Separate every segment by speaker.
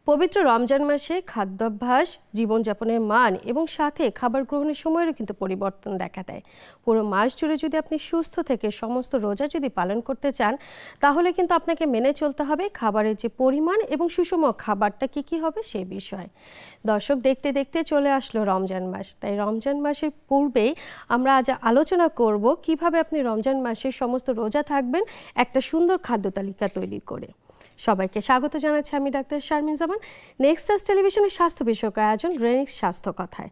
Speaker 1: পবিত্র রমজান মাসে খাদ্যাভ্যাস, জীবনযাপনের মান এবং সাথে খাবার গ্রহণের সময়েরও কিন্তু পরিবর্তন দেখা দেয়। পুরো মাস জুড়ে যদি আপনি সুস্থ থেকে সমস্ত রোজা যদি পালন করতে চান, তাহলে কিন্তু আপনাকে মেনে চলতে হবে খাবারের যে পরিমাণ এবং সুষম খাবারটা কি হবে সেই বিষয়। দর্শক, দেখতে দেখতে চলে আসলো রমজান মাস। তাই রমজান মাসের পূর্বেই আমরা আজ আলোচনা করব কিভাবে আপনি রমজান মাসে সমস্ত রোজা থাকবেন একটা সুন্দর খাদ্য তালিকা তৈরি করে। সবাইকে স্বাগত জানাচ্ছি আমি ডাক্তার শারমিন জামান, নেক্সাস টেলিভিশনের স্বাস্থ্য বিষয়ক আয়োজন রেনিক্স স্বাস্থ্য কথায়।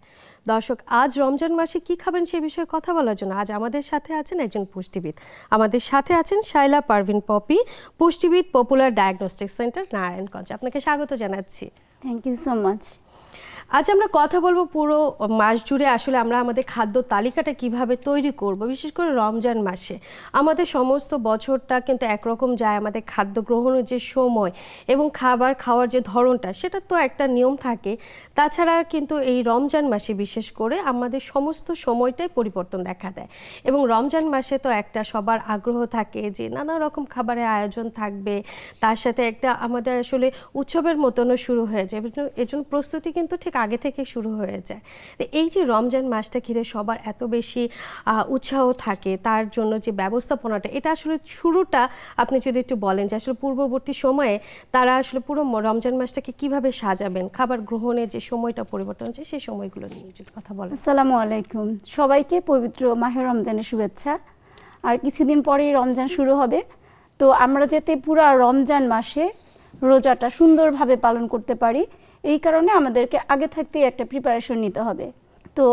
Speaker 1: দর্শক, আজ রমজান মাসে কি খাবেন সে বিষয়ে কথা বলার জন্য আজ আমাদের সাথে আছেন একজন পুষ্টিবিদ। আমাদের সাথে আছেন শাইলা পারভিন পপি, পুষ্টিবিদ, পপুলার ডায়াগনস্টিক সেন্টার, নারায়ণগঞ্জ। আপনাকে স্বাগত জানাচ্ছি।
Speaker 2: Thank you so much.
Speaker 1: আজ আমরা কথা বলবো পুরো মাস জুড়ে আসলে আমরা আমাদের খাদ্য তালিকাটা কিভাবে তৈরি করব। বিশেষ করে রমজান মাসে আমাদের সমস্ত বছরটা কিন্তু একরকম যায়, আমাদের খাদ্য গ্রহণের যে সময় এবং খাবার খাওয়ার যে ধরনটা সেটা তো একটা নিয়ম থাকে। তাছাড়া কিন্তু এই রমজান মাসে বিশেষ করে আমাদের সমস্ত সময়টাই পরিবর্তন দেখা দেয় এবং রমজান মাসে তো একটা সবার আগ্রহ থাকে যে নানা রকম খাবারের আয়োজন থাকবে, তার সাথে একটা আমাদের আসলে উৎসবের মতনও শুরু হয়ে যায়। এজন্য প্রস্তুতি কিন্তু ঠিক আগে থেকে শুরু হয়ে যায়। এই যে রমজান মাসটা ঘিরে সবার এত বেশি উৎসাহ থাকে, তার জন্য যে ব্যবস্থাপনাটা, এটা আসলে শুরুটা আপনি যদি একটু বলেন যে আসলে পূর্ববর্তী সময়ে তারা আসলে পুরো রমজান মাসটাকে কিভাবে সাজাবেন, খাবার গ্রহণের যে সময়টা পরিবর্তন হচ্ছে সেই সময়গুলো নিয়ে যদি কথা বলেন।
Speaker 2: আসসালামু আলাইকুম, সবাইকে পবিত্র মাহে রমজানের শুভেচ্ছা। আর কিছুদিন পরেই রমজান শুরু হবে, তো আমরা যাতে পুরো রমজান মাসে রোজাটা সুন্দরভাবে পালন করতে পারি, এই কারণে আমাদেরকে আগে থাকতেই একটা প্রিপারেশন নিতে হবে। তো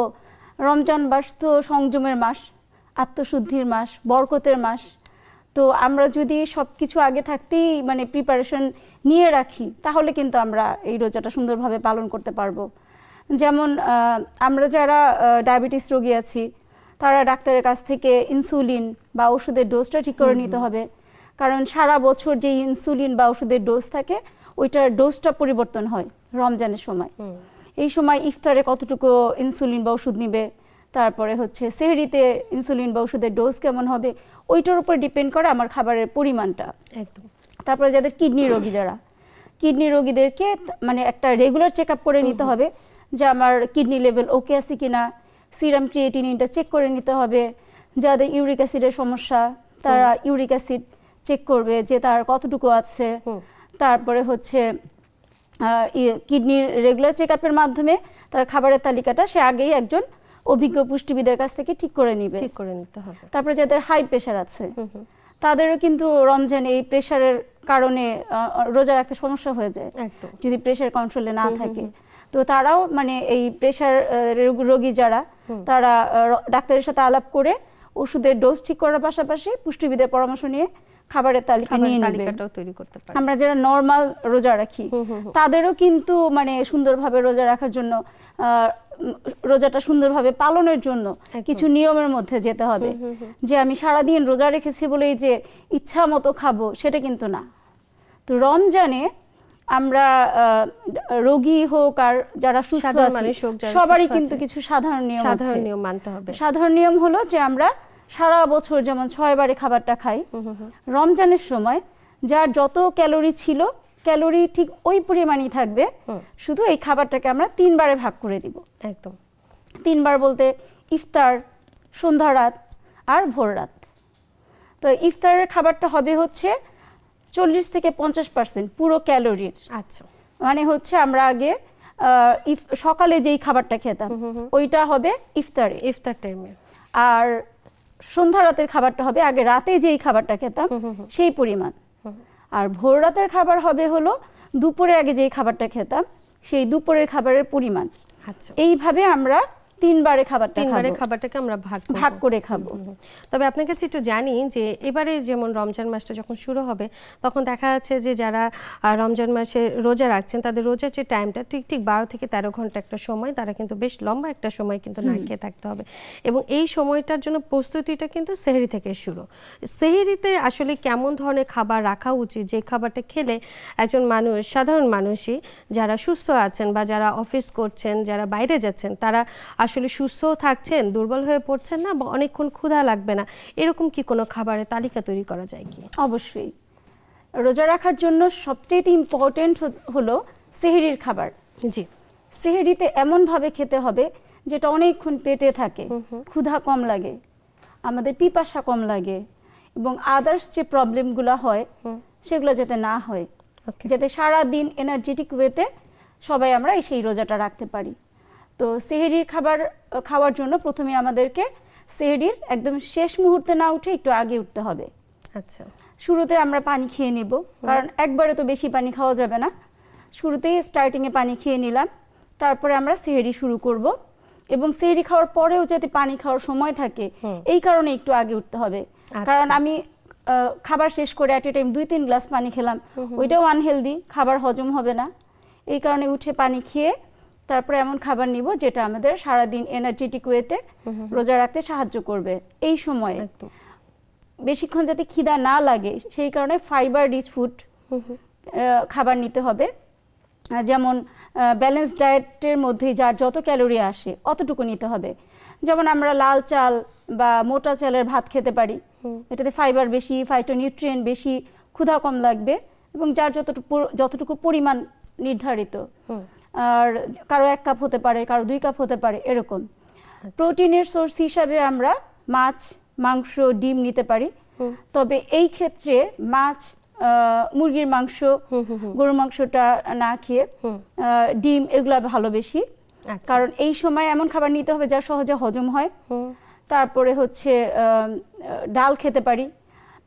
Speaker 2: রমজান মাস তো সংযমের মাস, আত্মশুদ্ধির মাস, বরকতের মাস। তো আমরা যদি সব কিছু আগে থাকতেই প্রিপারেশন নিয়ে রাখি, তাহলে কিন্তু আমরা এই রোজাটা সুন্দরভাবে পালন করতে পারবো। যেমন আমরা যারা ডায়াবেটিস রোগী আছি, তারা ডাক্তারের কাছ থেকে ইনসুলিন বা ওষুধের ডোজটা ঠিক করে নিতে হবে, কারণ সারা বছর যে ইনসুলিন বা ওষুধের ডোজ থাকে ওইটার ডোজটা পরিবর্তন হয় রমজানের সময়। এই সময় ইফতারে কতটুকু ইনসুলিন বা ওষুধ নিবে, তারপরে হচ্ছে সেহরিতে ইনসুলিন বা ওষুধের ডোজ কেমন হবে, ওইটার উপর ডিপেন্ড করে আমার খাবারের পরিমাণটা। একদম। তারপরে যাদের কিডনি রোগী, যারা কিডনি রোগীদেরকে একটা রেগুলার চেক আপ করে নিতে হবে যে আমার কিডনি লেভেল ওকে আছে কিনা, সিরাম ক্রিয়েটিনিনটা চেক করে নিতে হবে। যাদের ইউরিক অ্যাসিডের সমস্যা, তারা ইউরিক অ্যাসিড চেক করবে যে তার কতটুকু আছে। তারপরে হচ্ছে কিডনির রেগুলার চেক আপের মাধ্যমে তার খাবারের তালিকাটা সে আগেই একজন অভিজ্ঞ পুষ্টিবিদের কাছ থেকে ঠিক করে নিতে হবে। তারপরে যাদের হাই প্রেশার আছে, তাদেরও কিন্তু রমজানে এই প্রেশারের কারণে রোজা রাখতে সমস্যা হয়ে যায় যদি প্রেশার কন্ট্রোলে না থাকে। তো তারাও এই প্রেশার রোগী যারা, তারা ডাক্তারের সাথে আলাপ করে ওষুধের ডোজ ঠিক করার পাশাপাশি পুষ্টিবিদের পরামর্শ নিয়ে খাবারের তালিকা নিয়ে
Speaker 1: তালিকাটাও তৈরি করতে পারে।
Speaker 2: আমরা যারা নরমাল রোজা রাখি তাদেরও কিন্তু সুন্দরভাবে রোজা রাখার জন্য, রোজাটা সুন্দরভাবে পালনের জন্য কিছু নিয়মের মধ্যে যেতে হবে। যে আমি সারাদিন রোজা রেখেছি বলেই যে ইচ্ছা মতো খাবো, সেটা কিন্তু না। তো রমজানে আমরা রোগী হোক আর যারা সুস্থ আছে সবারই কিন্তু কিছু সাধারণ নিয়ম
Speaker 1: মানতে হবে।
Speaker 2: সাধারণ নিয়ম হলো যে আমরা সারা বছর যেমন 6 বারে খাবারটা খাই, রমজানের সময় যার যত ক্যালোরি ছিল ক্যালোরি ঠিক ওই পরিমাণই থাকবে, শুধু এই খাবারটাকে আমরা 3 বারে ভাগ করে দিব।
Speaker 1: একদম
Speaker 2: 3 বার বলতে ইফতার, সন্ধ্যা রাত আর ভোর রাত। তো ইফতারের খাবারটা হবে হচ্ছে 40 থেকে 50% পুরো ক্যালোরির।
Speaker 1: আচ্ছা,
Speaker 2: হচ্ছে আমরা আগে সকালে যেই খাবারটা খেতাম ওইটা হবে ইফতার টাইমে, আর সন্ধ্যা রাতের খাবারটা হবে আগে রাতে যেই খাবারটা খেতাম সেই পরিমাণ, আর ভোর রাতের খাবার হবে হলো দুপুরে আগে যেই খাবারটা খেতাম সেই দুপুরের খাবারের পরিমাণ।
Speaker 1: আচ্ছা,
Speaker 2: এইভাবে আমরা 3 বারে
Speaker 1: খাবারটাকে আমরা ভাগ
Speaker 2: করে খাবো।
Speaker 1: তবে আপনার কাছে একটু জানি যে এবারে যেমন রমজান মাসটা যখন শুরু হবে, তখন দেখা যাচ্ছে যে যারা রমজান মাসে রোজা রাখছেন তাদের রোজার যে টাইমটা ঠিক 12 থেকে 13 ঘন্টা একটা সময়, তারা কিন্তু বেশ লম্বা একটা সময় কিন্তু না খেয়ে থাকতে হবে এবং এই সময়টার জন্য প্রস্তুতিটা কিন্তু সেহরি থেকে শুরু। সেহরিতে আসলে কেমন ধরনের খাবার রাখা উচিত, যে খাবারটা খেলে একজন মানুষ, সাধারণ মানুষই যারা সুস্থ আছেন বা যারা অফিস করছেন, যারা বাইরে যাচ্ছেন, তারা আসলে সুস্থ থাকছেন, দুর্বল হয়ে পড়ছেন না বা অনেকক্ষণ ক্ষুধা লাগবে না, এরকম কি কোনো খাবারের তালিকা তৈরি করা যায় কি?
Speaker 2: অবশ্যই। রোজা রাখার জন্য সবচেয়ে ইম্পর্টেন্ট হলো সেহরির খাবার।
Speaker 1: জি,
Speaker 2: সেহরিতে এমনভাবে খেতে হবে যেটা অনেকক্ষণ পেটে থাকে, ক্ষুধা কম লাগে, আমাদের পিপাসা কম লাগে, এবং আদার্স যে প্রবলেমগুলো হয় সেগুলো যাতে না হয়, যাতে সারা দিন এনার্জেটিক ওয়েতে সবাই আমরা সেই রোজাটা রাখতে পারি। তো সেহরির খাবার খাওয়ার জন্য প্রথমে আমাদেরকে সেহরির একদম শেষ মুহূর্তে না উঠে একটু আগে উঠতে হবে।
Speaker 1: আচ্ছা,
Speaker 2: শুরুতে আমরা পানি খেয়ে নিব, কারণ একবারে তো বেশি পানি খাওয়া যাবে না। শুরুতেই স্টার্টিংয়ে পানি খেয়ে নিলাম, তারপরে আমরা সেহরি শুরু করব, এবং সেহরি খাওয়ার পরেও যাতে পানি খাওয়ার সময় থাকে এই কারণে একটু আগে উঠতে হবে। কারণ আমি খাবার শেষ করে অ্যাট এ টাইম 2-3 গ্লাস পানি খেলাম, ওইটাও আনহেলদি, খাবার হজম হবে না। এই কারণে উঠে পানি খেয়ে তারপরে এমন খাবার নিব যেটা আমাদের সারাদিন এনার্জেটিক ওয়েতে রোজা রাখতে সাহায্য করবে। এই সময়ে বেশিক্ষণ যাতে খিদা না লাগে সেই কারণে ফাইবার রিচ ফুড খাবার নিতে হবে। যেমন ব্যালেন্স ডায়েটের মধ্যে যার যত ক্যালোরি আসে অতটুকু নিতে হবে। যেমন আমরা লাল চাল বা মোটা চালের ভাত খেতে পারি, এটাতে ফাইবার বেশি, ফাইটোনিউট্রিয়েন্ট বেশি, ক্ষুধা কম লাগবে, এবং যার যতটুকু পরিমাণ নির্ধারিত। আর কারো 1 কাপ হতে পারে, কারো 2 কাপ হতে পারে, এরকম। প্রোটিনের সোর্স হিসাবে আমরা মাছ, মাংস, ডিম নিতে পারি। তবে এই ক্ষেত্রে মাছ, মুরগির মাংস, গরুর মাংসটা না খেয়ে ডিম এগুলা ভালো বেশি। কারণ এই সময় এমন খাবার নিতে হবে যা সহজে হজম হয়। তারপরে হচ্ছে ডাল খেতে পারি,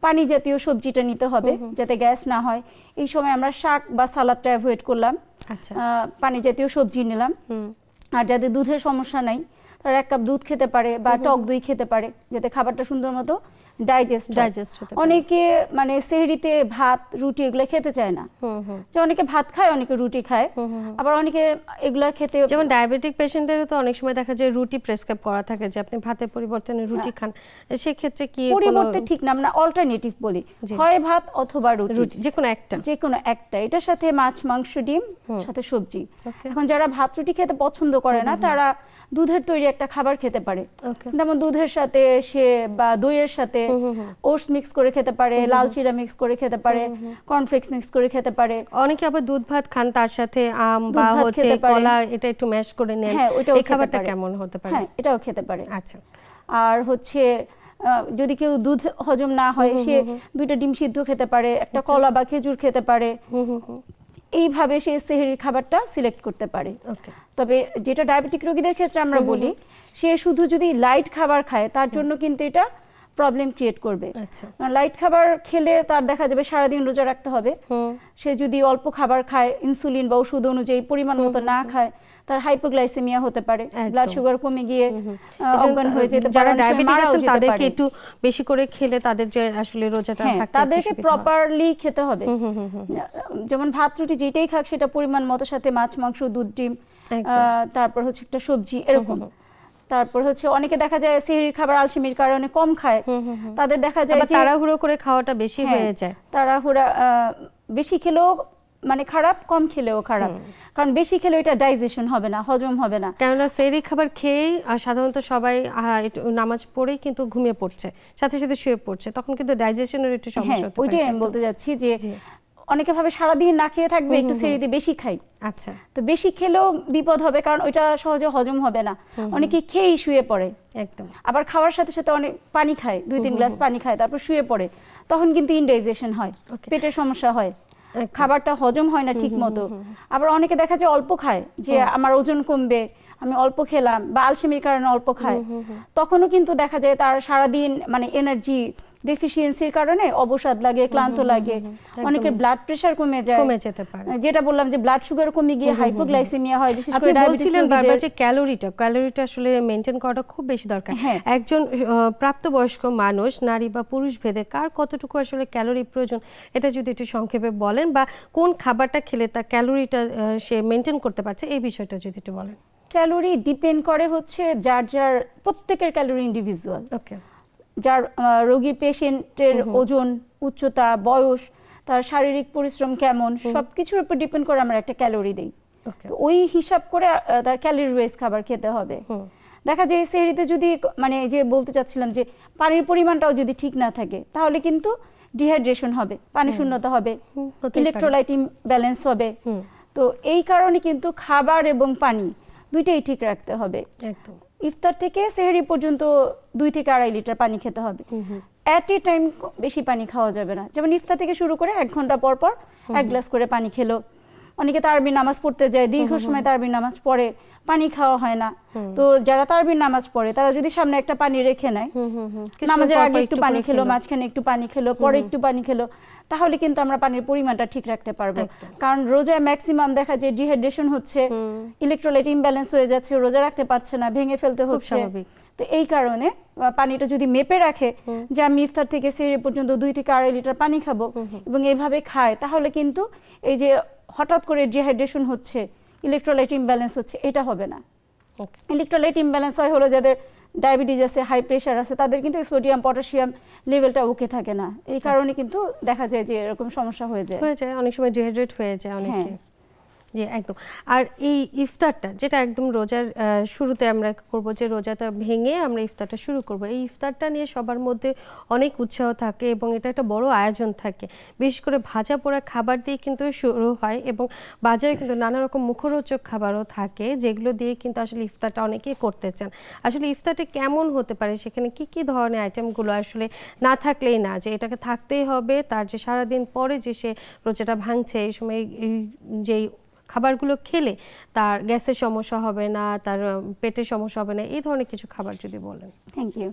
Speaker 2: পানি জাতীয় সবজিটা নিতে হবে যাতে গ্যাস না হয়। এই সময় আমরা শাক বা সালাদটা অ্যাভয়েড করলাম, পানি জাতীয় সবজি নিলাম। আর যাদের দুধের সমস্যা নাই তারা 1 কাপ দুধ খেতে পারে বা টক দই খেতে পারে, যাতে খাবারটা সুন্দর মতো ডাইজেস্ট হতে পারে। অনেকে মানে সেহরিতে ভাত, রুটি এগুলো খেতে চায় না, যে অনেকে ভাত খায়, অনেকে রুটি খায়, আবার অনেকে এগুলা খেতে,
Speaker 1: যেমন ডায়াবেটিক পেশেন্টদেরও তো অনেক সময় দেখা যায় রুটি প্রেসক্রাইব করা থাকে যে আপনি ভাতের পরিবর্তে রুটি খান। সেই ক্ষেত্রে কি
Speaker 2: পরিবর্তে ঠিক না, আমরা অল্টারনেটিভ বলি, হয় ভাত অথবা রুটি,
Speaker 1: যে কোনো একটা। এটার
Speaker 2: সাথে মাছ, মাংস, ডিম, সাথে সবজি। এখন যারা ভাত রুটি খেতে পছন্দ করে না তারা দুধের তৈরি একটা খাবার খেতে পারে, যেমন দুধের সাথে সে বা দইয়ের সাথে ওটস মিক্স করে খেতে পারে, লাল চিরা মিক্স করে খেতে পারে, কর্নফ্লেক্স মিক্স করে খেতে পারে।
Speaker 1: অনেকে আবার দুধ ভাত খান, তার সাথে আম বা হচ্ছে কলা এটা একটু ম্যাশ করে নেন, এই খাবারটা কেমন হতে পারে?
Speaker 2: হ্যাঁ, এটাও খেতে পারে।
Speaker 1: আচ্ছা।
Speaker 2: আর হচ্ছে যদি কেউ দুধ হজম না হয় সে 2টা ডিম সিদ্ধ খেতে পারে, একটা কলা বা খেজুর খেতে পারে। এইভাবে সে সেহরির খাবারটা সিলেক্ট করতে পারে। তবে যেটা ডায়াবেটিক রোগীদের ক্ষেত্রে আমরা বলি, সে শুধু যদি লাইট খাবার খায় তার জন্য কিন্তু এটা প্রবলেম ক্রিয়েট করবে। লাইট খাবার খেলে তার দেখা যাবে সারাদিন রোজা রাখতে হবে। সে যদি অল্প খাবার খায়, ইনসুলিন বা ওষুধ অনুযায়ী পরিমাণ মতো না খায়, তার হাইপোগ্লাইসেমিয়া হতে পারে, ব্লাড সুগার কমে গিয়ে অজ্ঞান হয়ে যেতে পারে।
Speaker 1: যারা ডায়াবেটিক আছেন তাদেরকে একটু বেশি করে খেলে তাদের যে আসলে রোজাটা থাকতে
Speaker 2: তাদেরকে প্রপারলি খেতে হবে। যেমন ভাত রুটি যেটাই খাক সেটা পরিমাণ মতো, সাথে মাছ, মাংস, দুধ, ডিম, তারপর হচ্ছে একটা সবজি, এরকম। তারপর হচ্ছে অনেকে দেখা যায় সেহরির খাবার আলসেমির কারণে কম খায়, তাদের দেখা যায় যে
Speaker 1: তাড়াহুড়ো করে খাওয়াটা বেশি হয়ে যায়।
Speaker 2: তাড়াহুড়া বেশি খেলেও মানে খারাপ, কম খেলেও খারাপ, কারণ বেশি খেলে এটা ডাইজেশন হবে না, হজম হবে না।
Speaker 1: কেননা সেহরি খাবার খেয়েই সাধারণত সবাই নামাজ পড়েই কিন্তু ঘুমিয়ে পড়ছে, সাথে সাথে শুয়ে পড়ছে, তখন কিন্তু ডাইজেশনের একটু সমস্যা হতে পারে।
Speaker 2: ওইটাই আমি বলতে যাচ্ছি যে অনেকে ভাবে সারাদিন না খেয়ে থাকবে, একটু সেহরিতে বেশি খাই।
Speaker 1: আচ্ছা,
Speaker 2: তো বেশি খেলেও বিপদ হবে, কারণ ওইটা সহজে হজম হবে না। অনেকে খেয়েই শুয়ে পড়ে,
Speaker 1: একদম।
Speaker 2: আবার খাওয়ার সাথে সাথে অনেক পানি খায়, 2-3 গ্লাস পানি খায়, তারপর শুয়ে পড়ে, তখন কিন্তু ইনডাইজেশন হয়, পেটের সমস্যা হয়, খাবারটা হজম হয় না ঠিক মতো। আবার অনেকে দেখা যায় অল্প খায়, যে আমার ওজন কমবে, আমি অল্প খেলাম, বা আলসেমির কারণে অল্প খায়, তখনও কিন্তু দেখা যায় তার সারাদিন মানে এনার্জি ডেফিসিয়েন্সির কারণে অবসাদ লাগে, ক্লান্ত লাগে, অনেকের ব্লাড প্রেসার কমে যেতে পারে, যেটা বললাম যে ব্লাড সুগার কমে গিয়ে হাইপোগ্লাইসেমিয়া হয়, বিশেষ করে ডায়াবেটিস
Speaker 1: বারবার যে ক্যালোরিটা আসলে মেইনটেইন করাটা খুব বেশি দরকার। একজন প্রাপ্তবয়স্ক মানুষ, নারী বা পুরুষ ভেদে কার কতটুকু আসলে ক্যালোরি প্রয়োজন এটা যদি একটু সংক্ষেপে বলেন, বা কোন খাবারটা খেলে তার ক্যালোরিটা সে মেইনটেইন করতে পারছে, এই বিষয়টা যদি একটু বলেন।
Speaker 2: ক্যালোরি ডিপেন্ড করে হচ্ছে যার প্রত্যেকের ক্যালোরি ইন্ডিভিজুয়াল। যার রোগীর পেশেন্টের ওজন, উচ্চতা, বয়স, তার শারীরিক পরিশ্রম কেমন, সবকিছুর উপর ডিপেন্ড করে আমরা একটা ক্যালোরি দেই। তো ওই হিসাব করে তার ক্যালোরি ওয়াইজ খাবার খেতে হবে। দেখা যায় সেহরিতে যদি মানে যে বলতে চাচ্ছিলাম যে পানির পরিমাণটাও যদি ঠিক না থাকে তাহলে কিন্তু ডিহাইড্রেশন হবে, পানি শূন্যতা হবে, ইলেকট্রোলাইট ইমব্যালেন্স হবে। তো তো এই কারণে কিন্তু খাবার এবং পানি দুইটাই ঠিক রাখতে হবে।
Speaker 1: একদম।
Speaker 2: ইফতার থেকে সেহরি পর্যন্ত 2 থেকে 2.5 লিটার পানি খেতে হবে। এট এ টাইম বেশি পানি খাওয়া যাবে না। যেমন ইফতার থেকে শুরু করে 1 ঘন্টা পর পর 1 গ্লাস করে পানি খেলো। অনেকে তারাবির নামাজ পড়তে যায়, দীর্ঘ সময় তারাবির নামাজ পড়ে, পানি খাওয়া হয় না। তো যারা তারাবির নামাজ পড়ে তারা যদি সামনে একটা পানি রেখে নেয়, নামাজের আগে একটু পানি খেলো, মাঝখানে একটু পানি খেলো, পরে একটু পানি খেলো, তাহলে কিন্তু আমরা পানির পরিমাণটা ঠিক রাখতে পারবো। কারণ রোজায় ম্যাক্সিমাম দেখা যায় ডিহাইড্রেশন হচ্ছে, ইলেকট্রোলাইট ইমব্যালেন্স হয়ে যাচ্ছে, রোজা রাখতে পারছে না, ভেঙে ফেলতে হচ্ছে। তো এই কারণে পানিটা যদি মেপে রাখে যে আমি ইফতার থেকে সেহরি পর্যন্ত 2 থেকে 2.5 লিটার পানি খাবো এবং এইভাবে খায়, তাহলে কিন্তু এই যে হঠাৎ করে ডিহাইড্রেশন হচ্ছে, ইলেকট্রোলাইট ইমব্যালেন্স হচ্ছে, এটা হবে না। ইলেকট্রোলাইট ইমব্যালেন্স হয় হলো যাদের ডায়াবেটিস আছে, হাই প্রেশার আছে, তাদের কিন্তু সোডিয়াম পটাশিয়াম লেভেলটা ওকে থাকে না। এই কারণে কিন্তু দেখা যায় যে এরকম সমস্যা হয়ে যায়,
Speaker 1: অনেক সময় ডিহাইড্রেট হয়ে যায় অনেকে। জি একদম। আর এই ইফতারটা যেটা একদম রোজার শুরুতে আমরা করব, যে রোজাটা ভেঙে আমরা ইফতারটা শুরু করব, এই ইফতারটা নিয়ে সবার মধ্যে অনেক উৎসাহ থাকে এবং এটা একটা বড় আয়োজন থাকে। বিশেষ করে ভাজা পোড়া খাবার দিয়ে কিন্তু শুরু হয় এবং বাজারে কিন্তু নানা রকম মুখরোচক খাবারও থাকে, যেগুলো দিয়ে কিন্তু আসলে ইফতারটা অনেকেই করতে চান। আসলে ইফতারটা কেমন হতে পারে, সেখানে কি কি ধরনের আইটেমগুলো আসলে না থাকলেই না, যে এটাকে থাকতেই হবে, তার যে সারাদিন পরে যে সে রোজাটা ভাঙছে এই সময় যেই খাবারগুলো খেলে তার গ্যাসের সমস্যা হবে না, তার পেটের সমস্যা হবে না, এই ধরনের কিছু খাবার যদি বলেন।
Speaker 2: Thank you.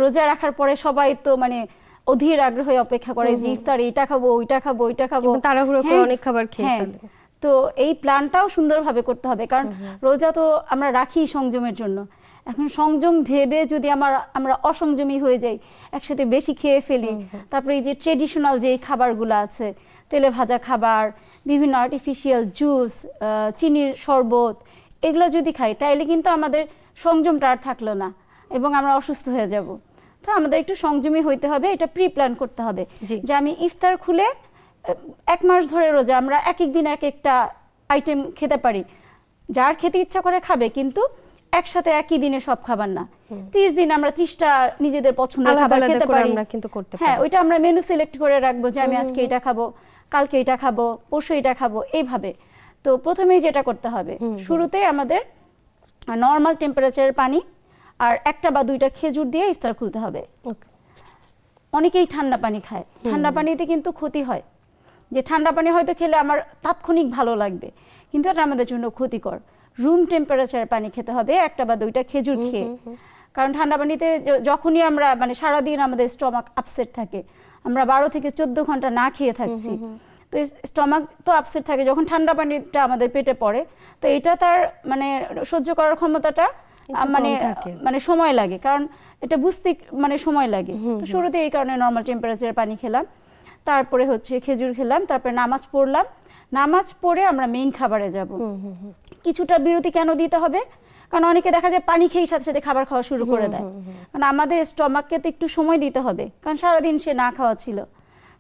Speaker 2: রোজা রাখার পরে সবাই তো মানে অধীর আগ্রহে অপেক্ষা করে যে ইফতার এইটা খাবো, ওইটা খাবো, ওইটা খাবো,
Speaker 1: তাড়াহুড়ো করে অনেক খাবার খেয়ে ফেলে।
Speaker 2: তো এই প্ল্যানটাও সুন্দরভাবে করতে হবে, কারণ রোজা তো আমরা রাখি সংযমের জন্য। এখন সংযম ভেবে যদি আমরা অসংযমী হয়ে যাই, একসাথে বেশি খেয়ে ফেলি, তারপরে এই যে ট্রেডিশনাল যে খাবারগুলো আছে, তেলে ভাজা খাবার, বিভিন্ন আর্টিফিশিয়াল জুস, চিনির শরবত, এগুলো যদি খাই তাইলে কিন্তু আমাদের সংযমটা আর থাকলো না এবং আমরা অসুস্থ হয়ে যাব। তো আমাদের একটু সংযমী হইতে হবে, এটা প্রি প্ল্যান করতে হবে যে আমি ইফতার খুলে 1 মাস ধরে রোজা আমরা এক এক দিন এক একটা আইটেম খেতে পারি, যার খেতে ইচ্ছা করে খাবে, কিন্তু একসাথে একই দিনে সব খাবার না। 30 দিন আমরা 30টা নিজেদের পছন্দের খাবার খেতে পারি। হ্যাঁ, ওইটা আমরা মেনু সিলেক্ট করে রাখবো যে আমি আজকে এটা খাবো, কালকে এটা খাবো, পরশু এটা খাবো, এইভাবে। তো প্রথমেই যেটা করতে হবে, শুরুতেই আমাদের নর্মাল টেম্পারেচারের পানি আর 1টা বা 2টা খেজুর দিয়ে ইফতার খুলতে হবে। অনেকেই ঠান্ডা পানি খায়, ঠান্ডা পানিতে কিন্তু ক্ষতি হয়। যে ঠান্ডা পানি হয়তো খেলে আমার তাৎক্ষণিক ভালো লাগবে, কিন্তু এটা আমাদের জন্য ক্ষতিকর। রুম টেম্পারেচারের পানি খেতে হবে 1টা বা 2টা খেজুর খেয়ে। কারণ ঠান্ডা পানিতে যখনই আমরা মানে সারাদিন আমাদের স্টমাক আপসেট থাকে, আমরা 12 থেকে 14 ঘন্টা না খেয়ে থাকছি, তো স্টমাক তো আপসেট থাকে, যখন ঠান্ডা পানিটা আমাদের পেটে পড়ে, তো এটা তার মানে সহ্য করার ক্ষমতাটা মানে সময় লাগে, কারণ এটা বুঝতে মানে সময় লাগে। তো শুরুতে এই কারণে নর্মাল টেম্পারেচারের পানি খেলাম, তারপরে হচ্ছে খেজুর খেলাম, তারপরে নামাজ পড়লাম। নামাজ পড়ে আমরা মেইন খাবারে যাব। কিছুটা বিরতি কেন দিতে হবে, কারণ অনেকে দেখা যায় পানি খেয়ে সাথে সাথে খাবার খাওয়া শুরু করে দেয়, কারণ আমাদের স্টমাককে তো একটু সময় দিতে হবে, কারণ সারাদিন সে না খাওয়া ছিল।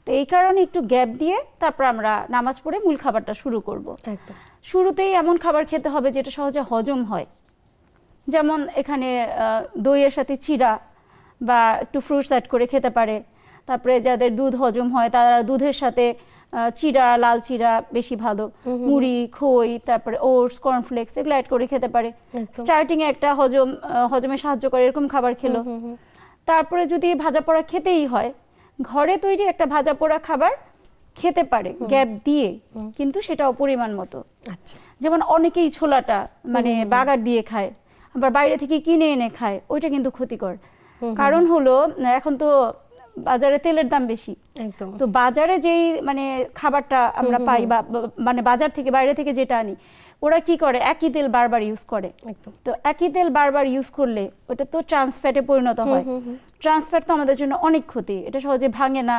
Speaker 2: তো এই কারণে একটু গ্যাপ দিয়ে তারপর আমরা নামাজ পড়ে মূল খাবারটা শুরু করব। শুরুতেই এমন খাবার খেতে হবে যেটা সহজে হজম হয়, যেমন এখানে দইয়ের সাথে চিড়া বা একটু ফ্রুটস অ্যাড করে খেতে পারে। তারপরে যাদের দুধ হজম হয় তারা দুধের সাথে চিড়া, লাল চিড়া বেশি ভালো, মুড়ি, খই, তারপরে ওটস, কর্নফ্লেক্স এগুলো অ্যাড করে খেতে পারে। স্টার্টিং এ একটা হজমে সাহায্য করে এরকম খাবার খেলো। তারপরে যদি ভাজা পোড়া খেতেই হয়, ঘরে তৈরি একটা ভাজা পোড়া খাবার খেতে পারে গ্যাপ দিয়ে, কিন্তু সেটাও পরিমাণ মতো। যেমন অনেকেই ছোলাটা মানে বাগার দিয়ে খায়, আবার বাইরে থেকে কিনে এনে খায়, ওইটা কিন্তু ক্ষতিকর। কারণ হলো এখন তো বাজারে তেলের দাম বেশি, তো বাজারে যেই মানে খাবারটা আমরা পাই বা মানে বাজার থেকে বাইরে থেকে যেটা আনি, ওরা কি করে একই তেল বারবার ইউজ করে। তো একই তেল বারবার ইউজ করলে ওটা তো ট্রান্স ফ্যাটে পরিণত হয়। ট্রান্স ফ্যাট তো আমাদের জন্য অনেক ক্ষতি, এটা সহজে ভাঙে না,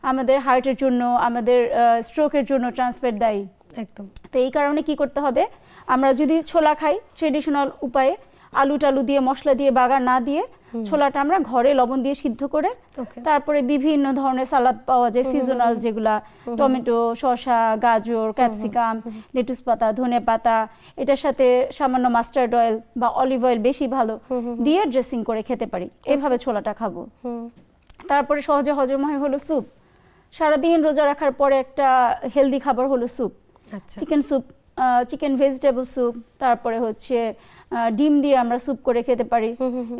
Speaker 2: আমাদের হার্টের জন্য, আমাদের স্ট্রোকের জন্য ট্রান্স ফ্যাট দায়ী। তো এই কারণে কি করতে হবে, আমরা যদি ছোলা খাই ট্রেডিশনাল উপায়ে, আলু টালু দিয়ে মশলা দিয়ে বাগার না দিয়ে, ছোলাটা আমরা ঘরে লবণ দিয়ে সিদ্ধ করে, তারপরে বিভিন্ন ধরনের সালাদ পাওয়া যায় সিজনাল, যেগুলা টমেটো, শসা, গাজর, ক্যাপসিকাম, লেটুস পাতা, ধনে পাতা, এটার সাথে সামান্য মাস্টার্ড অয়েল বা অলিভ অয়েল বেশি ভালো দিয়ে ড্রেসিং করে খেতে পারি। এইভাবে ছোলাটা খাবো। তারপরে সহজে হজম হয় হলো স্যুপ। সারাদিন রোজা রাখার পরে একটা হেলদি খাবার হলো স্যুপ।
Speaker 1: আচ্ছা।
Speaker 2: Chicken soup, chicken vegetable soup, তারপরে হচ্ছে ডিম দিয়ে আমরা স্যুপ করে খেতে পারি,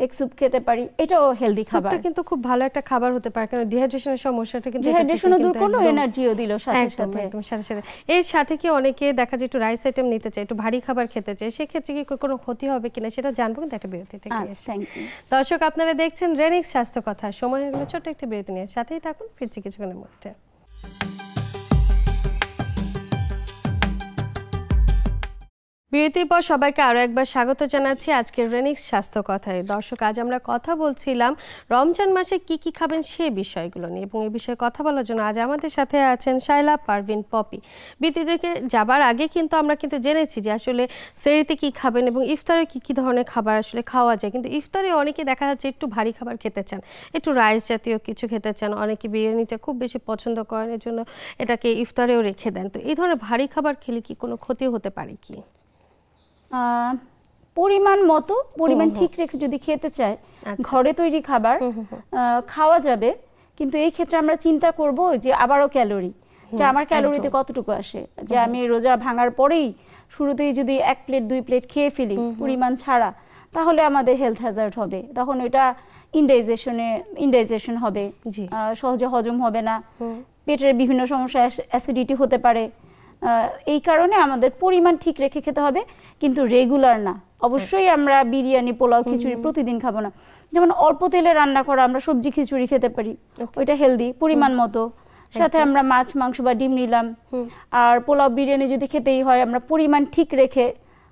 Speaker 2: এগ স্যুপ খেতে পারি, এটাও হেলদি খাবার।
Speaker 1: স্যুপটা কিন্তু খুব ভালো একটা খাবার হতে পারে, কারণ ডিহাইড্রেশনের সমস্যাটা কিন্তু
Speaker 2: ডিহাইড্রেশনও দূর করলো, এনার্জিও দিল সাথে সাথে।
Speaker 1: একদম সাথে সাথে। এর সাথে কি অনেকে দেখা যায় একটু রাইস আইটেম নিতে চায়, একটু ভারী খাবার খেতে চায়, সেক্ষেত্রে কি কোনো ক্ষতি হবে কিনা সেটা জানবো, কিন্তু একটা বিরতি থেকে।
Speaker 2: Thank you.
Speaker 1: দর্শক, আপনারা দেখছেন রেনিক্স স্বাস্থ্য কথা। সময় হয়ে গেল ছোট্ট একটা বিরতি নিয়ে, সাথেই থাকুন, ফিরছি কিছুক্ষণের মধ্যে। বিরতির পর সবাইকে আরও একবার স্বাগত জানাচ্ছি আজকের রেনিক্স স্বাস্থ্য কথায়। দর্শক, আজ আমরা কথা বলছিলাম রমজান মাসে কি কি খাবেন সে বিষয়গুলো নিয়ে, এবং এই বিষয়ে কথা বলার জন্য আজ আমাদের সাথে আছেন শাইলা পারভিন পপি। বিরতি থেকে যাবার আগে কিন্তু আমরা জেনেছি যে আসলে সেহরিতে কি খাবেন এবং ইফতারে কি কি ধরনের খাবার আসলে খাওয়া যায়। কিন্তু ইফতারে অনেকে দেখা যাচ্ছে একটু ভারী খাবার খেতে চান, একটু রাইস জাতীয় কিছু খেতে চান, অনেকে বিরিয়ানিটা খুব বেশি পছন্দ করেন, এর জন্য এটাকে ইফতারেও রেখে দেন। তো এই ধরনের ভারী খাবার খেলে কি কোনো ক্ষতি হতে পারে কি?
Speaker 2: পরিমাণ মতো, পরিমাণ ঠিক রেখে যদি খেতে চায়, ঘরে তৈরি খাবার খাওয়া যাবে, কিন্তু এই ক্ষেত্রে আমরা চিন্তা করব যে আবারও ক্যালোরি, যে আমার ক্যালোরিতে কতটুকু আসে। যে আমি রোজা ভাঙার পরেই শুরুতেই যদি 1 প্লেট 2 প্লেট খেয়ে ফেলি পরিমাণ ছাড়া, তাহলে আমাদের হেলথ হ্যাজার্ড হবে। তখন ওইটা ইনডাইজেশন হবে, সহজে হজম হবে না, পেটের বিভিন্ন সমস্যা, অ্যাসিডিটি হতে পারে। এই কারণে আমাদের পরিমাণ ঠিক রেখে খেতে হবে, কিন্তু রেগুলার না। অবশ্যই আমরা বিরিয়ানি, পোলাও, খিচুড়ি প্রতিদিন খাবো না। যেমন অল্প তেলে রান্না করা আমরা সবজি খিচুড়ি খেতে পারি, ওইটা হেলদি, পরিমাণ মতো। সাথে আমরা মাছ, মাংস বা ডিম নিলাম। আর পোলাও, বিরিয়ানি যদি খেতেই হয়, আমরা পরিমাণ ঠিক রেখে,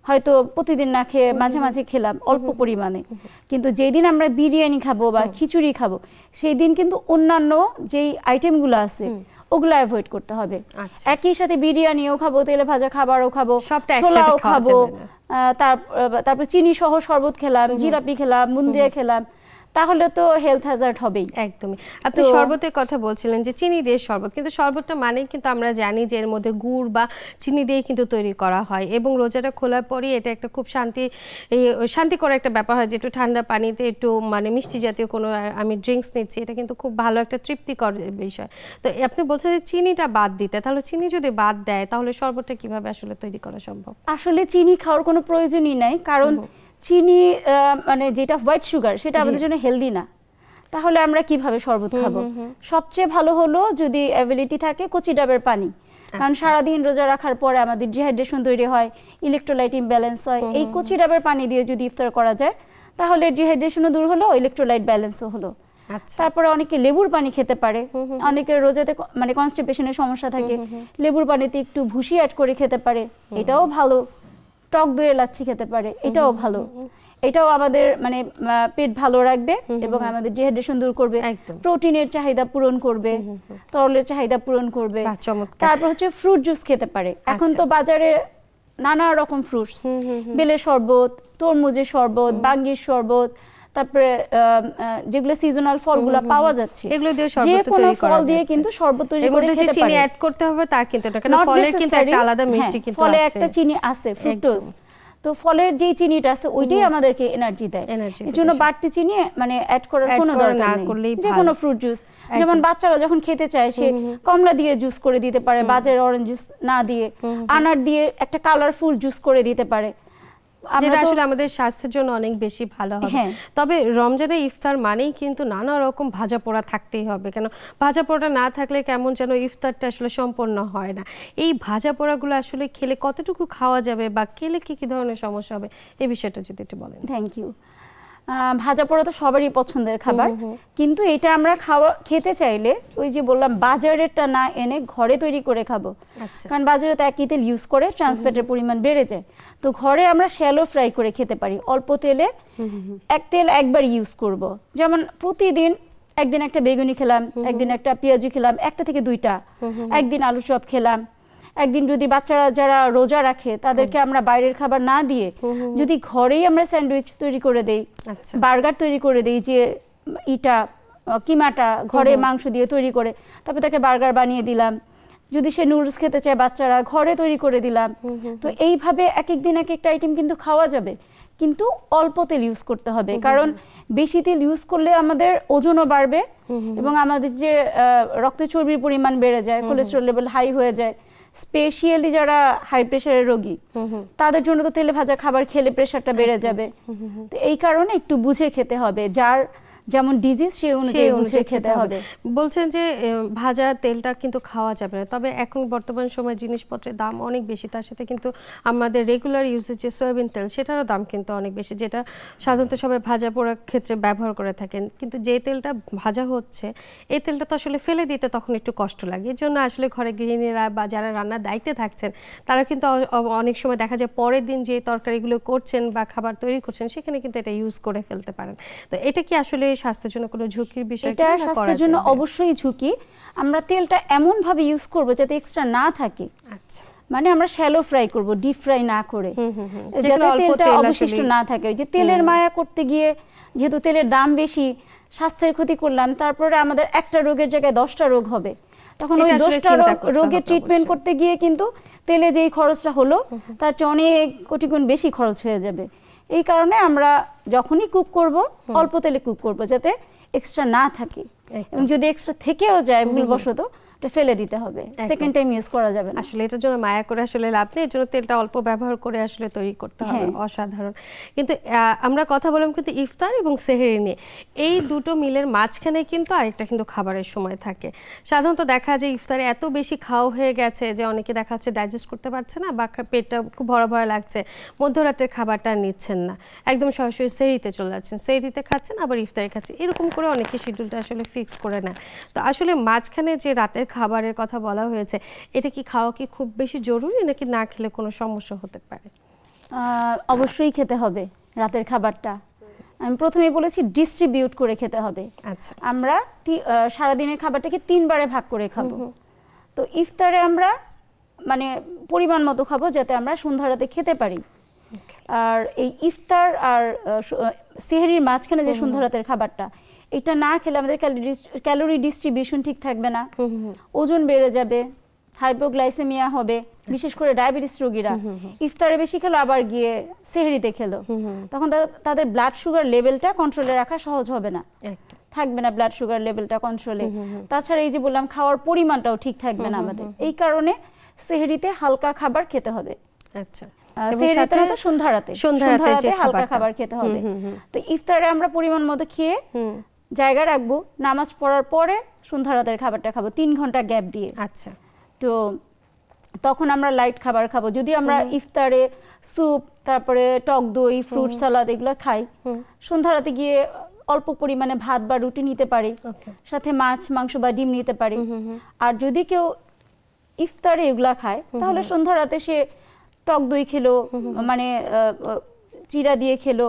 Speaker 2: হয়তো প্রতিদিন না খেয়ে মাঝে মাঝে খেলাম অল্প পরিমাণে। কিন্তু যেদিন আমরা বিরিয়ানি খাবো বা খিচুড়ি খাবো, সেই দিন কিন্তু অন্যান্য যেই আইটেমগুলো আছে ওগুলো অ্যাভয়েড করতে হবে। একই সাথে বিরিয়ানিও খাবো, তেলে ভাজা খাবারও খাবো, ছোলাও খাবো, তারপর চিনি সহ শরবত খেলাম, জিলাপি খেলাম, বুন্দিয়া খেলাম, তাহলে তো হেলথ হ্যাজার্ড হবেই।
Speaker 1: একদমই। আপনি শরবতের কথা বলছিলেন যে চিনি দিয়ে শরবত, কিন্তু শরবতটা মানে কিন্তু আমরা জানি যে এর মধ্যে গুড় বা চিনি দিয়ে কিন্তু তৈরি করা হয়, এবং রোজাটা খোলার পরই এটা একটা খুব শান্তিকর একটা ব্যাপার হয় যে একটু ঠান্ডা পানিতে একটু মিষ্টি জাতীয় কোনো আমি ড্রিঙ্কস নিচ্ছি, এটা কিন্তু খুব ভালো একটা তৃপ্তিকর বিষয়। তো আপনি বলছেন যে চিনিটা বাদ দিতে, তাহলে চিনি যদি বাদ দেয় তাহলে শরবতটা কিভাবে আসলে তৈরি করা সম্ভব?
Speaker 2: আসলে চিনি খাওয়ার কোনো প্রয়োজনই নাই, কারণ চিনি যেটা হোয়াইট সুগার, সেটা আমাদের জন্য হেলদি না। তাহলে আমরা কিভাবে শরবত খাবো? সবচেয়ে ভালো হলো যদি অ্যাভেলিটি থাকে কচি ডাবের পানি, কারণ সারাদিন রোজা রাখার পরে আমাদের ডিহাইড্রেশন তৈরি হয়, ইলেকট্রোলাইট ইমব্যালেন্স হয়। এই কচি ডাবের পানি দিয়ে যদি ইফতার করা যায়, তাহলে ডিহাইড্রেশনও দূর হলো, ইলেকট্রোলাইট ব্যালেন্সও হলো। তারপরে অনেকে লেবুর পানি খেতে পারে, অনেকের রোজাতে কনস্টিপেশনের সমস্যা থাকে, লেবুর পানিতে একটু ভুসি অ্যাড করে খেতে পারে, এটাও ভালো। টক দইয়ের লাচ্ছি খেতে পারে, এটাও ভালো। এটাও আমাদের পেট ভালো রাখবে এবং আমাদের ডিহাইড্রেশন দূর করবে, প্রোটিনের চাহিদা পূরণ করবে, তরলের চাহিদা পূরণ করবে। তারপর হচ্ছে ফ্রুট জুস খেতে পারে। এখন তো বাজারে নানা রকম ফ্রুটস, বেলের শরবত, তরমুজের শরবত, বাঙ্গির শরবত, তারপরে যেগুলো সিজনাল ফলগুলো পাওয়া যাচ্ছে,
Speaker 1: এগুলো দিয়ে শরবত তৈরি করা যায়।
Speaker 2: দিয়ে কিন্তু শরবত তৈরি করে খেতে পারে।
Speaker 1: চিনি অ্যাড করতে হবে তা কিন্তু না, কারণ ফলের কিন্তু একটা আলাদা মিষ্টি কিন্তু আছে,
Speaker 2: ফলে একটা চিনি আছে, ফ্রুক্টোজ। তো ফলের যে চিনিটা আছে ওইটাই আমাদেরকে এনার্জি দেয়। এজন্য বাড়তি চিনি অ্যাড করার কোনো দরকার নেই। যে কোনো ফ্রুট জুস, যেমন বাচ্চারা যখন খেতে চায় সে কমলা দিয়ে জুস করে দিতে পারে, বাজারের অরেঞ্জ জুস না দিয়ে আনার দিয়ে একটা কালারফুল জুস করে দিতে পারে,
Speaker 1: যেটা আসলে আমাদের স্বাস্থ্যের জন্য অনেক বেশি ভালো হবে। তবে রমজানে ইফতার মানেই কিন্তু নানা রকম ভাজা পোড়া থাকতেই হবে, কেন ভাজা পোড়া না থাকলে কেমন যেন ইফতারটা আসলে সম্পন্ন হয় না। এই ভাজা পোড়াগুলো আসলে খেলে কতটুকু খাওয়া যাবে বা খেলে কি কি ধরনের সমস্যা হবে, এই বিষয়টা যদি একটু বলেন।
Speaker 2: Thank you. ভাজা পোড়া তো সবারই পছন্দের খাবার, কিন্তু এটা আমরা খেতে চাইলে ওই যে বললাম বাজারেরটা না এনে ঘরে তৈরি করে খাবো, কারণ বাজারে তো একই তেল ইউজ করে, ট্রান্সফ্যাটের পরিমাণ বেড়ে যায়। তো ঘরে আমরা শ্যালো ফ্রাই করে খেতে পারি, অল্প তেলে তেল একবার ইউজ করব। যেমন প্রতিদিন একদিন একটা বেগুনি খেলাম, একদিন একটা পেঁয়াজু খেলাম, 1টা থেকে 2টা, একদিন আলু চপ খেলাম। একদিন যদি বাচ্চারা যারা রোজা রাখে তাদেরকে আমরা বাইরের খাবার না দিয়ে যদি ঘরেই আমরা স্যান্ডউইচ তৈরি করে দেই, বার্গার তৈরি করে দেই, যে কিমাটা ঘরে মাংস দিয়ে তৈরি করে, তারপর তাকে বার্গার বানিয়ে দিলাম। যদি সে নুডলস খেতে চায় বাচ্চারা, ঘরে তৈরি করে দিলাম। তো এইভাবে এক এক দিন এক একটা আইটেম কিন্তু খাওয়া যাবে, কিন্তু অল্প তেল ইউজ করতে হবে, কারণ বেশি তেল ইউজ করলে আমাদের ওজনও বাড়বে এবং আমাদের যে রক্তে চর্বির পরিমাণ বেড়ে যায়, কোলেস্টেরল লেভেল হাই হয়ে যায়, স্পেশালি যারা হাই প্রেশারের রোগী তাদের জন্য তো তেলে ভাজা খাবার খেলে প্রেশারটা বেড়ে যাবে। তো এই কারণে একটু বুঝে খেতে হবে, যার যেমন ডিজিজ সেই অনুযায়ী বুঝে খেতে হবে।
Speaker 1: বলছেন যে ভাজা তেলটা কিন্তু খাওয়া যাবে না, তবে এখন বর্তমান সময় জিনিসপত্রের দাম অনেক বেশি, তার সাথে কিন্তু আমাদের রেগুলার ইউজের যে সয়াবিন তেল সেটারও দাম কিন্তু অনেক বেশি, যেটা সাধারণত সবাই ভাজা পোড়ার ক্ষেত্রে ব্যবহার করে থাকেন। কিন্তু যে তেলটা ভাজা হচ্ছে এই তেলটা তো আসলে ফেলে দিতে তখন একটু কষ্ট লাগে। এর জন্য আসলে ঘরে গৃহিণীরা বা যারা রান্নার দায়িত্বে থাকছেন তারা কিন্তু অনেক সময় দেখা যায় পরের দিন যে তরকারিগুলো করছেন বা খাবার তৈরি করছেন সেখানে কিন্তু এটা ইউজ করে ফেলতে পারেন। তো এটা কি আসলে স্বাস্থ্যের জন্য কোনো ঝুঁকির বিষয়?
Speaker 2: এটা স্বাস্থ্যের জন্য অবশ্যই ঝুঁকি। আমরা তেলটা এমন ভাবে ইউজ করব যাতে এক্সট্রা না থাকে। আচ্ছা, মানে আমরা শ্যালো ফ্রাই করব, ডিপ ফ্রাই না করে, যাতে তেলটা অবশিষ্ট না থাকে। ওই যে তেলের মায়া করতে গিয়ে যেহেতু তেলের দাম বেশি, স্বাস্থ্যের ক্ষতি করলাম, তারপরে আমাদের একটা রোগের জায়গায় 10টা রোগ হবে। তখন ওই 10টা রোগের ট্রিটমেন্ট করতে গিয়ে কিন্তু তেলে যেই খরচটা হলো তার চেয়ে অনেক কোটি গুণ বেশি খরচ হয়ে যাবে। এই কারণে আমরা যখনই কুক করব অল্প তেলে কুক করব যাতে এক্সট্রা না থাকে, এবং যদি এক্সট্রা থেকেও যায় ভুলবশত ফেলে দিতে হবে, সেকেন্ড টাইম ইউজ করা যাবে না।
Speaker 1: আসলে এটার জন্য মায়া করে আসলে লাভ নেই, এর জন্য তেলটা অল্প ব্যবহার করে আসলে তৈরি করতে হবে। অসাধারণ। কিন্তু আমরা কথা বললাম কিন্তু ইফতার এবং সেহরি নিয়ে, এই দুটো মিলের মাঝখানে কিন্তু আরেকটা কিন্তু খাবারের সময় থাকে। সাধারণত দেখা যায় ইফতারে এত বেশি খাওয়া হয়ে গেছে যে অনেকে দেখা যাচ্ছে ডাইজেস্ট করতে পারছে না বা পেটটা খুব ভরা ভরা লাগছে, মধ্যরাতের খাবারটা নিচ্ছেন না, একদম সরাসরি সেহরিতে চলে যাচ্ছেন, সেহরিতে খাচ্ছেন আবার ইফতারে খাচ্ছেন, এরকম করে অনেকে শিডিউলটা আসলে ফিক্স করে নেয়। তো আসলে মাঝখানে যে রাতের খাবারের কথা বলা হয়েছে, এটা কি খাওয়া কি খুব বেশি জরুরি নাকি না খেলে কোনো সমস্যা হতে পারে?
Speaker 2: অবশ্যই খেতে হবে রাতের খাবারটা। আমি প্রথমেই বলেছি ডিস্ট্রিবিউট করে খেতে হবে।
Speaker 1: আচ্ছা,
Speaker 2: আমরা সারাদিনের খাবারটাকে 3 বারে ভাগ করে খাবো। তো ইফতারে আমরা মানে পরিমাণ মতো খাবো যাতে আমরা সন্ধ্যা রাতে খেতে পারি। আর এই ইফতার আর সেহরির মাঝখানে যে সন্ধ্যা রাতের খাবারটা, এটা না খেলে আমাদের ক্যালোরি ডিস্ট্রিবিউশন ঠিক থাকবে না, ওজন বেড়ে যাবে, হাইপোগ্লাইসেমিয়া হবে, বিশেষ করে ডায়াবেটিস রোগীরা ইফতারে বেশি খেলো আবার গিয়ে সেহরিতে খেলো, তখন তাদের ব্লাড সুগার লেভেলটা কন্ট্রোলে রাখা সহজ হবে না, থাকবে না ব্লাড সুগার লেভেলটা কন্ট্রোলে। তাছাড়া এই যে বললাম খাওয়ার পরিমাণটাও ঠিক থাকবে না আমাদের, এই কারণে সেহরিতে হালকা খাবার খেতে হবে।
Speaker 1: আচ্ছা,
Speaker 2: সেহরিতে না তো সন্ধ্যারাতে হালকা খাবার খেতে হবে। তো ইফতারে আমরা পরিমাণ মতো খেয়ে জায়গা রাখবো, নামাজ পড়ার পরে সন্ধ্যা রাতের খাবারটা খাবো 3 ঘন্টা গ্যাপ দিয়ে।
Speaker 1: আচ্ছা,
Speaker 2: তো তখন আমরা লাইট খাবার খাবো। যদি আমরা ইফতারে স্যুপ, তারপরে টক দই, ফ্রুট সালাদ এগুলো খাই, সন্ধ্যা রাতে গিয়ে অল্প পরিমাণে ভাত বা রুটি নিতে পারি, সাথে মাছ মাংস বা ডিম নিতে পারি। আর যদি কেউ ইফতারে এগুলা খায় তাহলে সন্ধ্যা রাতে সে টক দই খেলো, মানে চিরা দিয়ে খেলো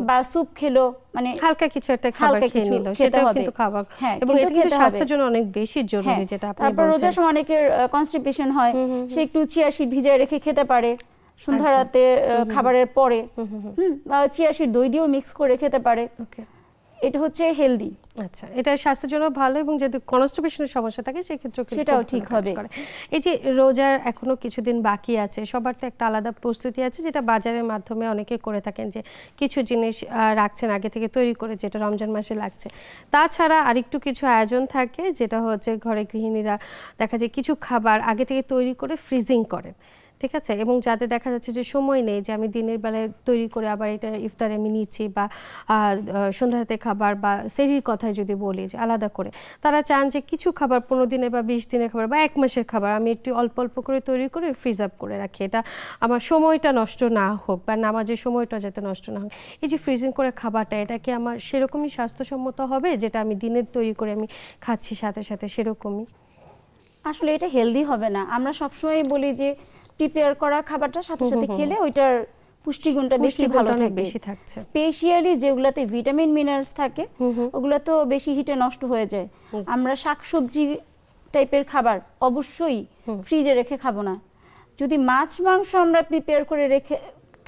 Speaker 2: বা স্যুপ খেলো, মানে
Speaker 1: হালকা কিছু একটা খাবার খেয়ে নিল, সেটাও কিন্তু খাবার, এবং এটা কিন্তু স্বাস্থ্যের জন্য অনেক বেশি জরুরি যেটা আপনি বলছেন।
Speaker 2: তারপর রোজার সময় অনেকের কনস্টিপেশন হয়, সে একটু চিয়া সিড ভিজিয়ে রেখে খেতে পারে সন্ধ্যা রাতে খাবারের পরে, বা চিয়া সিড দই দিয়েও মিক্স করে খেতে পারে। এটা হচ্ছে হেলদি।
Speaker 1: আচ্ছা, এটা স্বাস্থ্যের জন্য ভালো, এবং যদি কনস্টিপেশনের সমস্যা থাকে সেক্ষেত্রে
Speaker 2: সেটাও ঠিক হবে।
Speaker 1: এই যে রোজার এখনো কিছুদিন বাকি আছে, সবার তো একটা আলাদা প্রস্তুতি আছে যেটা বাজারের মাধ্যমে অনেকে করে থাকেন, যে কিছু জিনিস রাখছেন আগে থেকে তৈরি করে যেটা রমজান মাসে লাগছে। তাছাড়া আরেকটু কিছু আয়োজন থাকে যেটা হচ্ছে ঘরে গৃহিণীরা দেখা যায় কিছু খাবার আগে থেকে তৈরি করে ফ্রিজিং করেন, ঠিক আছে, এবং যাতে দেখা যাচ্ছে যে সময় নেই যে আমি দিনের বেলায় তৈরি করে আবার এটা ইফতারে আমি নিচ্ছি, বা সন্ধ্যাতে খাবার বা সেহরির কথায় যদি বলি যে আলাদা করে, তারা চান যে কিছু খাবার 15 দিনের বা 20 দিনের খাবার বা 1 মাসের খাবার আমি একটু অল্প অল্প করে তৈরি করে ফ্রিজ আপ করে রাখি, এটা আমার সময়টা নষ্ট না হোক বা নামাজের সময়টা যাতে নষ্ট না হোক। এই যে ফ্রিজিং করে খাবারটা, এটা কি আমার সেরকমই স্বাস্থ্যসম্মত হবে যেটা আমি দিনের তৈরি করে আমি খাচ্ছি সাথে সাথে সেরকমই?
Speaker 2: আসলে এটা হেলদি হবে না। আমরা সবসময় বলি যে প্রিপেয়ার করা খাবারটা সাথে সাথে খেলে ওইটার পুষ্টিগুণটা বেশি ভালো থাকছে। স্পেশালি যেগুলাতে ভিটামিন মিনারেলস থাকে ওগুলা তো বেশি হিটে নষ্ট হয়ে যায়। আমরা শাকসবজি টাইপের খাবার অবশ্যই ফ্রিজে রেখে খাবো না। যদি মাছ মাংস আমরা প্রিপেয়ার করে রেখে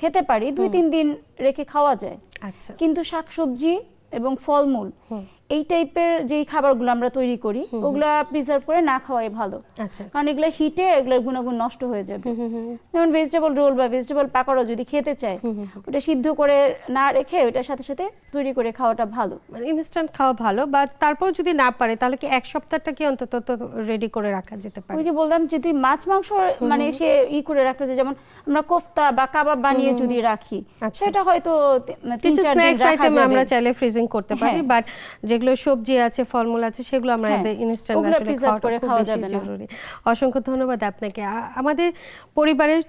Speaker 2: খেতে পারি 2-3 দিন রেখে খাওয়া যায়। আচ্ছা, কিন্তু শাকসবজি এবং ফলমূল এই টাইপের যেই খাবারগুলো আমরা তৈরি করি ওগুলা প্রিজার্ভ করে না খাওয়াই ভালো।
Speaker 1: আচ্ছা,
Speaker 2: কারণ এগুলো হিটে এগুলোর গুণাগুণ নষ্ট হয়ে যাবে। যেমন ভেজিটেবল রোল বা ভেজিটেবল পাকোড়া যদি খেতে চায়, ওটা সিদ্ধ করে না রেখে ওটার সাথে সাথে তৈরি করে খাওয়াটা ভালো,
Speaker 1: মানে ইনস্ট্যান্ট খাওয়া ভালো। বা তারপর যদি না পারে তাহলে কি এক সপ্তাহটা কি অন্তত রেডি করে রাখা যেতে পারে?
Speaker 2: ওই যে বললাম, যদি মাছ মাংস মানে সে করে রাখতে চায়, যেমন আমরা কোফতা বা কাবাব বানিয়ে যদি রাখি, সেটা হয়তো
Speaker 1: কিছু স্ন্যাক্স আইটেম আমরা চাইলে ফ্রিজিং করতে পারি, বাট যেগুলো সবজি আছে, ফলমূল আছে, সেগুলো আমরা ইনস্ট্যান্ট আসলে খাওয়া যাবে না। জরুরি। অসংখ্য ধন্যবাদ আপনাকে। আমাদের পরিবারের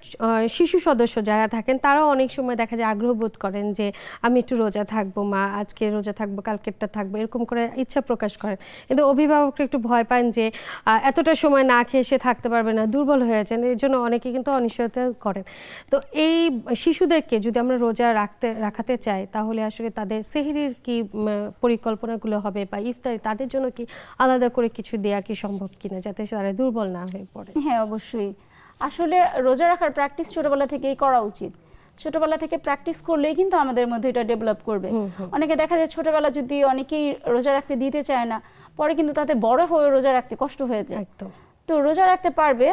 Speaker 1: শিশু সদস্য যারা থাকেন তারাও অনেক সময় দেখা যায় আগ্রহ বোধ করেন যে আমি একটু রোজা থাকবো, মা আজকে রোজা থাকবো, কালকেরটা থাকবো, এরকম করে ইচ্ছা প্রকাশ করেন। কিন্তু অভিভাবকরা একটু ভয় পান যে এতটা সময় না খেয়ে সে থাকতে পারবে না, দুর্বল হয়ে যান, এর জন্য অনেকে কিন্তু অনিশ্চয়তা করেন। তো এই শিশুদেরকে যদি আমরা রোজা রাখাতে চাই তাহলে আসলে তাদের সেহরির কি পরিকল্পনাগুলো হবে বা ইফতারি তাদের জন্য কি আলাদা করে কিছু দেয়া কি সম্ভব কিনা, যাতে তারা দুর্বল না হয়ে পড়ে?
Speaker 2: হ্যাঁ, অবশ্যই। আসলে রোজা রাখার প্র্যাকটিস ছোটবেলা থেকেই করা উচিত। ছোটবেলা থেকে প্র্যাকটিস করলেই কিন্তু আমাদের মধ্যে এটা ডেভেলপ করবে। অনেকে দেখা যায় ছোটবেলা যদি অনেকেই রোজা রাখতে দিতে চায় না, পরে কিন্তু তাদের বড় হয়ে রোজা রাখতে কষ্ট হয়ে যায়।
Speaker 1: একদম।
Speaker 2: তো রোজা রাখতে পারবে,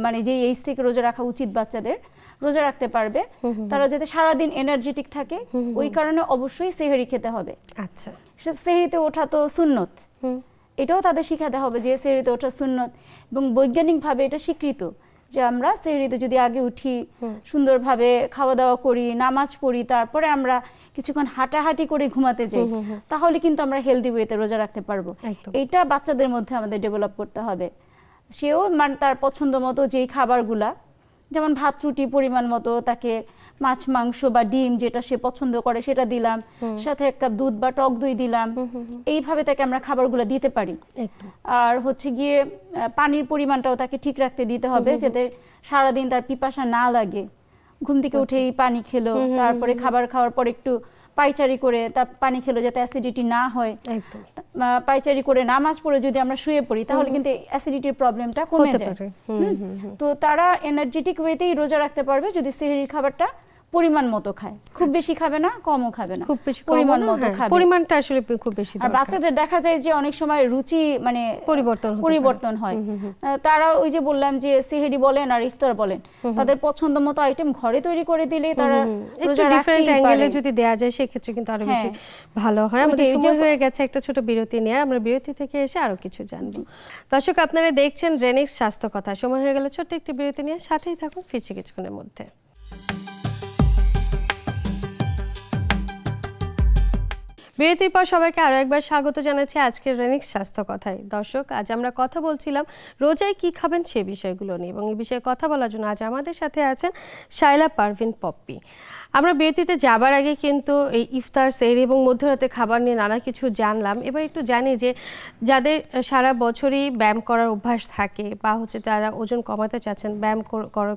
Speaker 2: মানে যে এইজ থেকে রোজা রাখা উচিত বাচ্চাদের, রোজা রাখতে পারবে তারা যাতে সারাদিন এনার্জেটিক থাকে। ওই কারণে অবশ্যই সেহরি খেতে হবে।
Speaker 1: আচ্ছা,
Speaker 2: সেহরিতে ওঠা তো সুন্নত, এটাও তাদের শিখাতে হবে যে সেহরিতে ওঠা সুন্নত, এবং বৈজ্ঞানিকভাবে এটা স্বীকৃত যে আমরা সেহরিতে যদি আগে উঠি, সুন্দরভাবে খাওয়া দাওয়া করি, নামাজ পড়ি, তারপরে আমরা কিছুক্ষণ হাঁটাহাঁটি করে ঘুমাতে যাই, তাহলে কিন্তু আমরা হেলদি ওয়েতে রোজা রাখতে পারবো। এইটা বাচ্চাদের মধ্যে আমাদের ডেভেলপ করতে হবে। সেও মানে তার পছন্দ মতো যেই খাবারগুলা, যেমন ভাত রুটি পরিমাণ মতো, তাকে মাছ মাংস বা ডিম যেটা সে পছন্দ করে সেটা দিলাম, সাথে এক কাপ দুধ বা টক দই দিলাম, এইভাবে তাকে আমরা খাবারগুলো দিতে পারি। আর হচ্ছে গিয়ে পানির পরিমাণটাও তাকে ঠিক রাখতে দিতে হবে, যাতে সারাদিন তার পিপাসা না লাগে। ঘুম থেকে উঠেই পানি খেলো, তারপরে খাবার খাওয়ার পর একটু পায়চারি করে তার পানি খেলো, যাতে অ্যাসিডিটি না হয়। পায়চারি করে নামাজ পড়ে যদি আমরা শুয়ে পড়ি তাহলে কিন্তু অ্যাসিডিটির প্রবলেমটা কমে যায়। তো তারা এনার্জেটিক ওয়েতেই রোজা রাখতে পারবে যদি সেহরির খাবারটা পরিমাণ মতো খায়। খুব বেশি খাবে না, কমও খাবে না,
Speaker 1: খুব বেশি
Speaker 2: পরিমাণ মতো খাবে।
Speaker 1: পরিমাণটা আসলে খুব বেশি দরকার।
Speaker 2: আর বাচ্চাদের দেখা যায় যে অনেক সময় রুচি মানে পরিবর্তন হয়। তারা ওই যে বললাম যে সেহরি বলেন আর ইফতার বলেন, তাদের পছন্দ মতো আইটেম ঘরে তৈরি করে দিলে তারা
Speaker 1: একটু ডিফারেন্ট অ্যাঙ্গেলে যদি দেয়া যায় সেক্ষেত্রে কিন্তু আরো বেশি ভালো হয়। আমাদের সময় হয়ে গেছে একটা ছোট বিরতি নিয়ে, আমরা বিরতি থেকে এসে আরো কিছু জানবো। দর্শক, আপনারা দেখছেন রেনিক্স স্বাস্থ্য কথা। সময় হয়ে গেল ছোট্ট একটি বিরতি নিয়ে, সাথেই থাকুন, ফিরছি কিছুক্ষণের মধ্যে। বিরতির পর সবাইকে আরও একবার স্বাগত জানাচ্ছি আজকের রেনিক্স স্বাস্থ্য কথায়। দর্শক, আজ আমরা কথা বলছিলাম রোজায় কি খাবেন সে বিষয়গুলো নিয়ে, এবং এই বিষয়ে কথা বলার জন্য আজ আমাদের সাথে আছেন শায়লা পারভিন পপ্পি। আমরা বিরতিতে যাবার আগে কিন্তু এই ইফতার, সেহরি এবং মধ্যরাতে খাবার নিয়ে নানা কিছু জানলাম। এবার একটু জানি যে যাদের সারা বছরই ব্যায়াম করার অভ্যাস থাকে বা হচ্ছে তারা ওজন কমাতে চাচ্ছেন, ব্যায়াম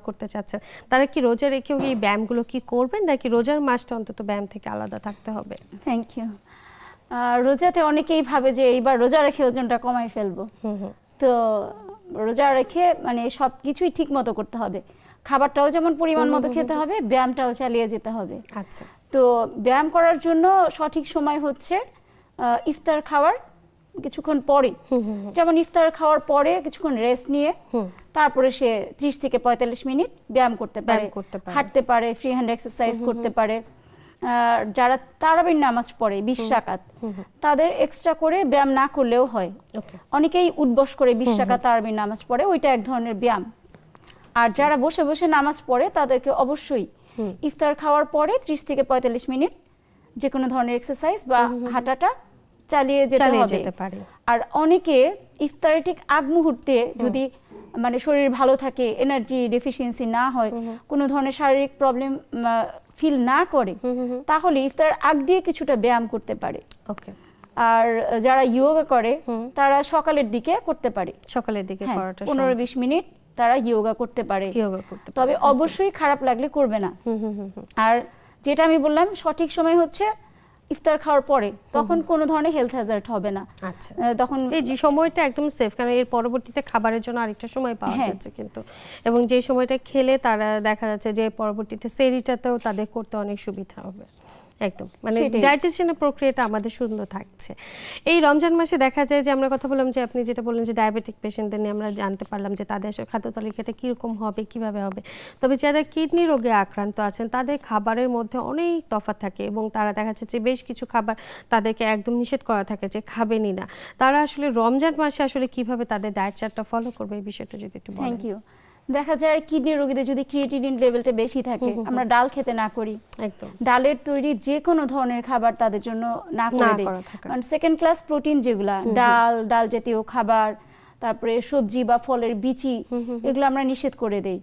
Speaker 1: করতে চাচ্ছেন, তারা কি রোজা রেখেও এই ব্যায়ামগুলো কি করবেন, নাকি রোজার মাসটা অন্তত ব্যায়াম থেকে আলাদা থাকতে হবে?
Speaker 2: Thank you. রোজাতে অনেকেই ভাবে যে এইবার রোজা রেখে ওজনটা কমাই ফেলবো। তো রোজা রেখে মানে সব কিছুই ঠিক মতো করতে হবে। খাবারটাও যেমন পরিমাণ মতো খেতে হবে, ব্যায়ামটাও চালিয়ে যেতে হবে।
Speaker 1: আচ্ছা।
Speaker 2: তো ব্যায়াম করার জন্য সঠিক সময় হচ্ছে ইফতার খাওয়ার কিছুক্ষণ পরে। যেমন ইফতার খাওয়ার পরে কিছুক্ষণ রেস্ট নিয়ে তারপরে সে 30 থেকে 45 মিনিট ব্যায়াম করতে পারে, হাঁটতে পারে, ফ্রি হ্যান্ড এক্সারসাইজ করতে পারে। যারা তারাবির নামাজ পড়ে 20 রাকাত, তাদের এক্সট্রা করে ব্যায়াম না করলেও হয়। অনেকেই উঠবস করে 20 রাকাত তারাবির নামাজ পড়ে, ওইটা এক ধরনের ব্যায়াম। আর যারা বসে বসে নামাজ পড়ে তাদেরকে অবশ্যই ইফতার খাওয়ার পরে 30 থেকে 45 মিনিট যে কোনো ধরনের এক্সারসাইজ বা হাঁটাটা চালিয়ে যেতে হবে। আর অনেকে ইফতারের ঠিক আগ মুহূর্তে যদি মানে শরীর ভালো থাকে, এনার্জি ডেফিসিয়েন্সি না হয়, কোনো ধরনের শারীরিক প্রবলেম ফিল না করে, তাহলে ইফতার আগ দিয়ে কিছুটা ব্যায়াম করতে পারে। আর যারা যোগা করে তারা সকালের দিকে করতে পারে,
Speaker 1: সকালের দিকে
Speaker 2: 15-20 মিনিট তারা যোগা করতে পারে। তবে অবশ্যই খারাপ লাগলে করবে না। আর যেটা আমি বললাম সঠিক সময় হচ্ছে ইফতার খাওয়ার পরে, তখন কোনো ধরনের হেলথ হ্যাজার্ড হবে না।
Speaker 1: আচ্ছা, তখন এই যে সময়টা একদম সেফ, কারণ এর পরবর্তীতে খাবারের জন্য আরেকটা সময় পাওয়া যাচ্ছে কিন্তু, এবং যে সময়টা খেলে তারা দেখা যাচ্ছে যে পরবর্তীতে সেহরিটাতেও তাদের করতে অনেক সুবিধা হবে। একদম, মানে ডাইজেশনের প্রক্রিয়াটা আমাদের সুন্দর থাকছে। এই রমজান মাসে দেখা যায় যে আমরা কথা বললাম যে আপনি যেটা বললেন যে ডায়াবেটিক পেশেন্টদের নিয়ে আমরা জানতে পারলাম যে তাদের আসলে খাদ্য তালিকাটা কীরকম হবে, কিভাবে হবে। তবে যারা কিডনি রোগে আক্রান্ত আছেন তাদের খাবারের মধ্যে অনেক তফাৎ থাকে এবং তারা দেখা যাচ্ছে যে বেশ কিছু খাবার তাদেরকে একদম নিষেধ করা থাকে যে খাবেনই না। তারা আসলে রমজান মাসে আসলে কিভাবে তাদের ডায়েট চার্টটা ফলো করবে এই বিষয়টা যদি একটু বলেন।
Speaker 2: Thank you. দেখা যায় কিডনি রোগীদের যদি ক্রিয়েটিনিন লেভেলটা বেশি থাকে, আমরা ডাল খেতে না করি, একদম ডালের তৈরি যে কোনো ধরনের খাবার তাদের জন্য না করে দেই। কারণ সেকেন্ড ক্লাস প্রোটিন যেগুলা ডাল জাতীয় খাবার, তারপরে সবজি বা ফলের বিচি, এগুলো আমরা নিষেধ করে দেই।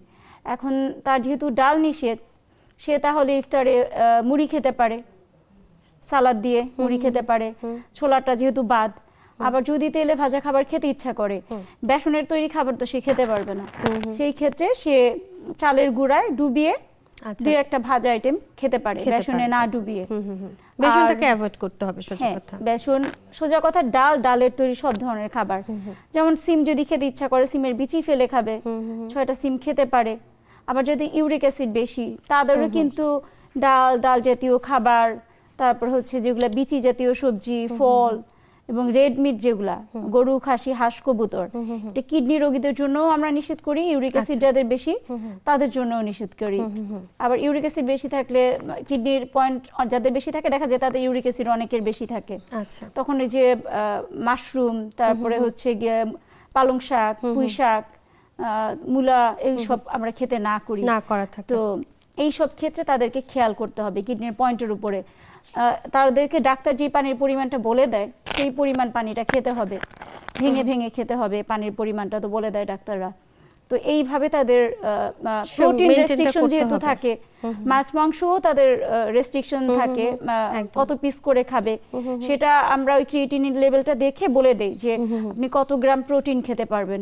Speaker 2: এখন তার যেহেতু ডাল নিষেধ, সে তাহলে ইফতারে মুড়ি খেতে পারে, সালাদ দিয়ে মুড়ি খেতে পারে, ছোলাটা যেহেতু বাদ। আবার যদি তেলে ভাজা খাবার খেতে ইচ্ছা করে, বেসনের তৈরি খাবার তো সে খেতে পারবে না, সেই ক্ষেত্রে সে চালের গুঁড়ায় ডুবিয়ে দুই একটা ভাজা আইটেম খেতে পারে, বেসনে না ডুবিয়ে।
Speaker 1: বেসনটাকে অ্যাভয়েড করতে হবে সোজা কথা।
Speaker 2: বেসন সোজা কথা, ডালের তৈরি সব ধরনের খাবার, যেমন সিম যদি খেতে ইচ্ছা করে সিমের বিচি ফেলে খাবে, 6টা সিম খেতে পারে। আবার যদি ইউরিক অ্যাসিড বেশি, তাদেরও কিন্তু ডাল জাতীয় খাবার, তারপর হচ্ছে যেগুলা বিচি জাতীয় সবজি, ফল এবং রেড মিট যেগুলা গরু, খাসি, হাঁস, কবুতর, এটা কিডনি রোগীদের জন্য আমরা নিষেধ করি। ইউরিক অ্যাসিড যাদের বেশি তাদের জন্যও নিষেধ করি। আবার ইউরিক অ্যাসিড বেশি থাকলে, কিডনির পয়েন্ট যাদের বেশি থাকে, দেখা যায় তাদের ইউরিক অ্যাসিড অনেকের বেশি থাকে, তখন এই যে মাশরুম, তারপরে হচ্ছে গিয়ে পালং শাক, পুঁই শাক, মূলা, এইসব আমরা খেতে না করি। তো এইসব ক্ষেত্রে তাদেরকে খেয়াল করতে হবে কিডনির পয়েন্টের উপরে। তাদেরকে ডাক্তার যে পানির পরিমাণটা বলে দেয় সেই পরিমাণ পানিটা খেতে হবে, ভেঙে ভেঙে খেতে হবে, পানির পরিমাণটা তো বলে দেয় ডাক্তাররা। তো এইভাবে তাদের প্রোটিন রেস্ট্রিকশন যেহেতু থাকে, মাছ মাংসও তাদের রেস্ট্রিকশন থাকে, কত পিস করে খাবে সেটা আমরা ওই ক্রিয়েটিনিন লেভেলটা দেখে বলে দেই যে আপনি কত গ্রাম প্রোটিন খেতে পারবেন।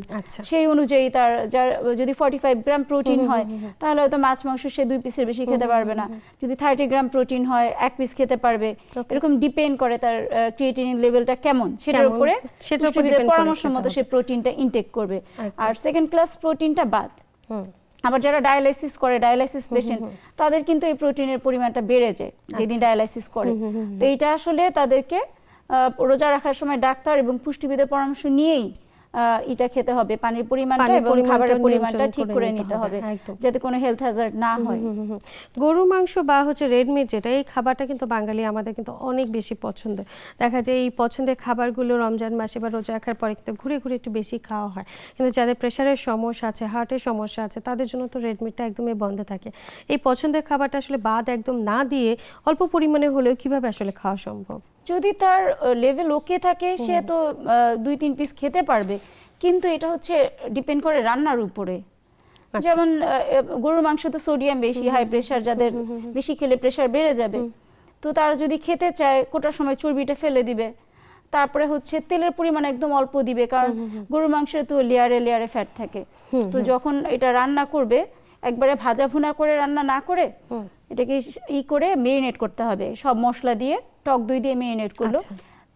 Speaker 2: সেই অনুযায়ী তার যদি 45 গ্রাম প্রোটিন হয় তাহলে হয়তো মাছ মাংস সে 2 পিসের বেশি খেতে পারবে না, যদি 30 গ্রাম প্রোটিন হয় 1 পিস খেতে পারবে। এরকম ডিপেন্ড করে তার ক্রিয়েটিনিন লেভেলটা কেমন, সেটার উপরে পরামর্শ মতো সে প্রোটিনটা ইনটেক করবে। আর সেকেন্ড ক্লাস প্রোটিনটা বাদ। আবার যারা ডায়ালাইসিস করে, ডায়ালাইসিস পেশেন্ট, তাদের কিন্তু এই প্রোটিনের পরিমাণটা বেড়ে যায় যেদিন ডায়ালাইসিস করে। তো এইটা আসলে তাদেরকে রোজা রাখার সময় ডাক্তার এবং পুষ্টিবিদের পরামর্শ নিয়েই এটা খেতে হবে, পানির পরিমাণটা এবং খাবারের পরিমাণটা ঠিক করে নিতে হবে যাতে কোনো হেলথ হ্যাজার্ড না হয়।
Speaker 1: গরু মাংস বা হচ্ছে রেড মিট, যেটা এই খাবারটা কিন্তু বাঙালি আমাদের কিন্তু অনেক বেশি পছন্দ। দেখা যায় এই পছন্দের খাবারগুলো রমজান মাসে বা রোজা রাখার পরে কিন্তু ঘুরে ঘুরে একটু বেশি খাওয়া হয়, কিন্তু যাদের প্রেশারের সমস্যা আছে, হার্টের সমস্যা আছে, তাদের জন্য তো রেড মিটটা একদমই বন্ধ থাকে। এই পছন্দের খাবারটা আসলে বাদ একদম না দিয়ে অল্প পরিমাণে হলেও কিভাবে আসলে খাওয়া সম্ভব?
Speaker 2: যদি তার লেভেল ওকে থাকে সে তো 2-3 পিস খেতে পারবে, কিন্তু এটা হচ্ছে ডিপেন্ড করে রান্নার উপরে। যেমন গরুর মাংস তো সোডিয়াম বেশি, হাই প্রেশার, যাদের বেশি খেলে প্রেশার বেড়ে যাবে, তো তারা যদি খেতে চায় কোটার সময় চর্বিটা ফেলে দিবে, তারপরে হচ্ছে তেলের পরিমাণ একদম অল্প দিবে, কারণ গরুর মাংসে তো লেয়ারে লেয়ারে ফ্যাট থাকে। তো যখন এটা রান্না করবে একবারে ভাজা ভুনা করে রান্না না করে এটাকে করে মেরিনেট করতে হবে, সব মশলা দিয়ে, টক দই দিয়ে মেরিনেট করলো,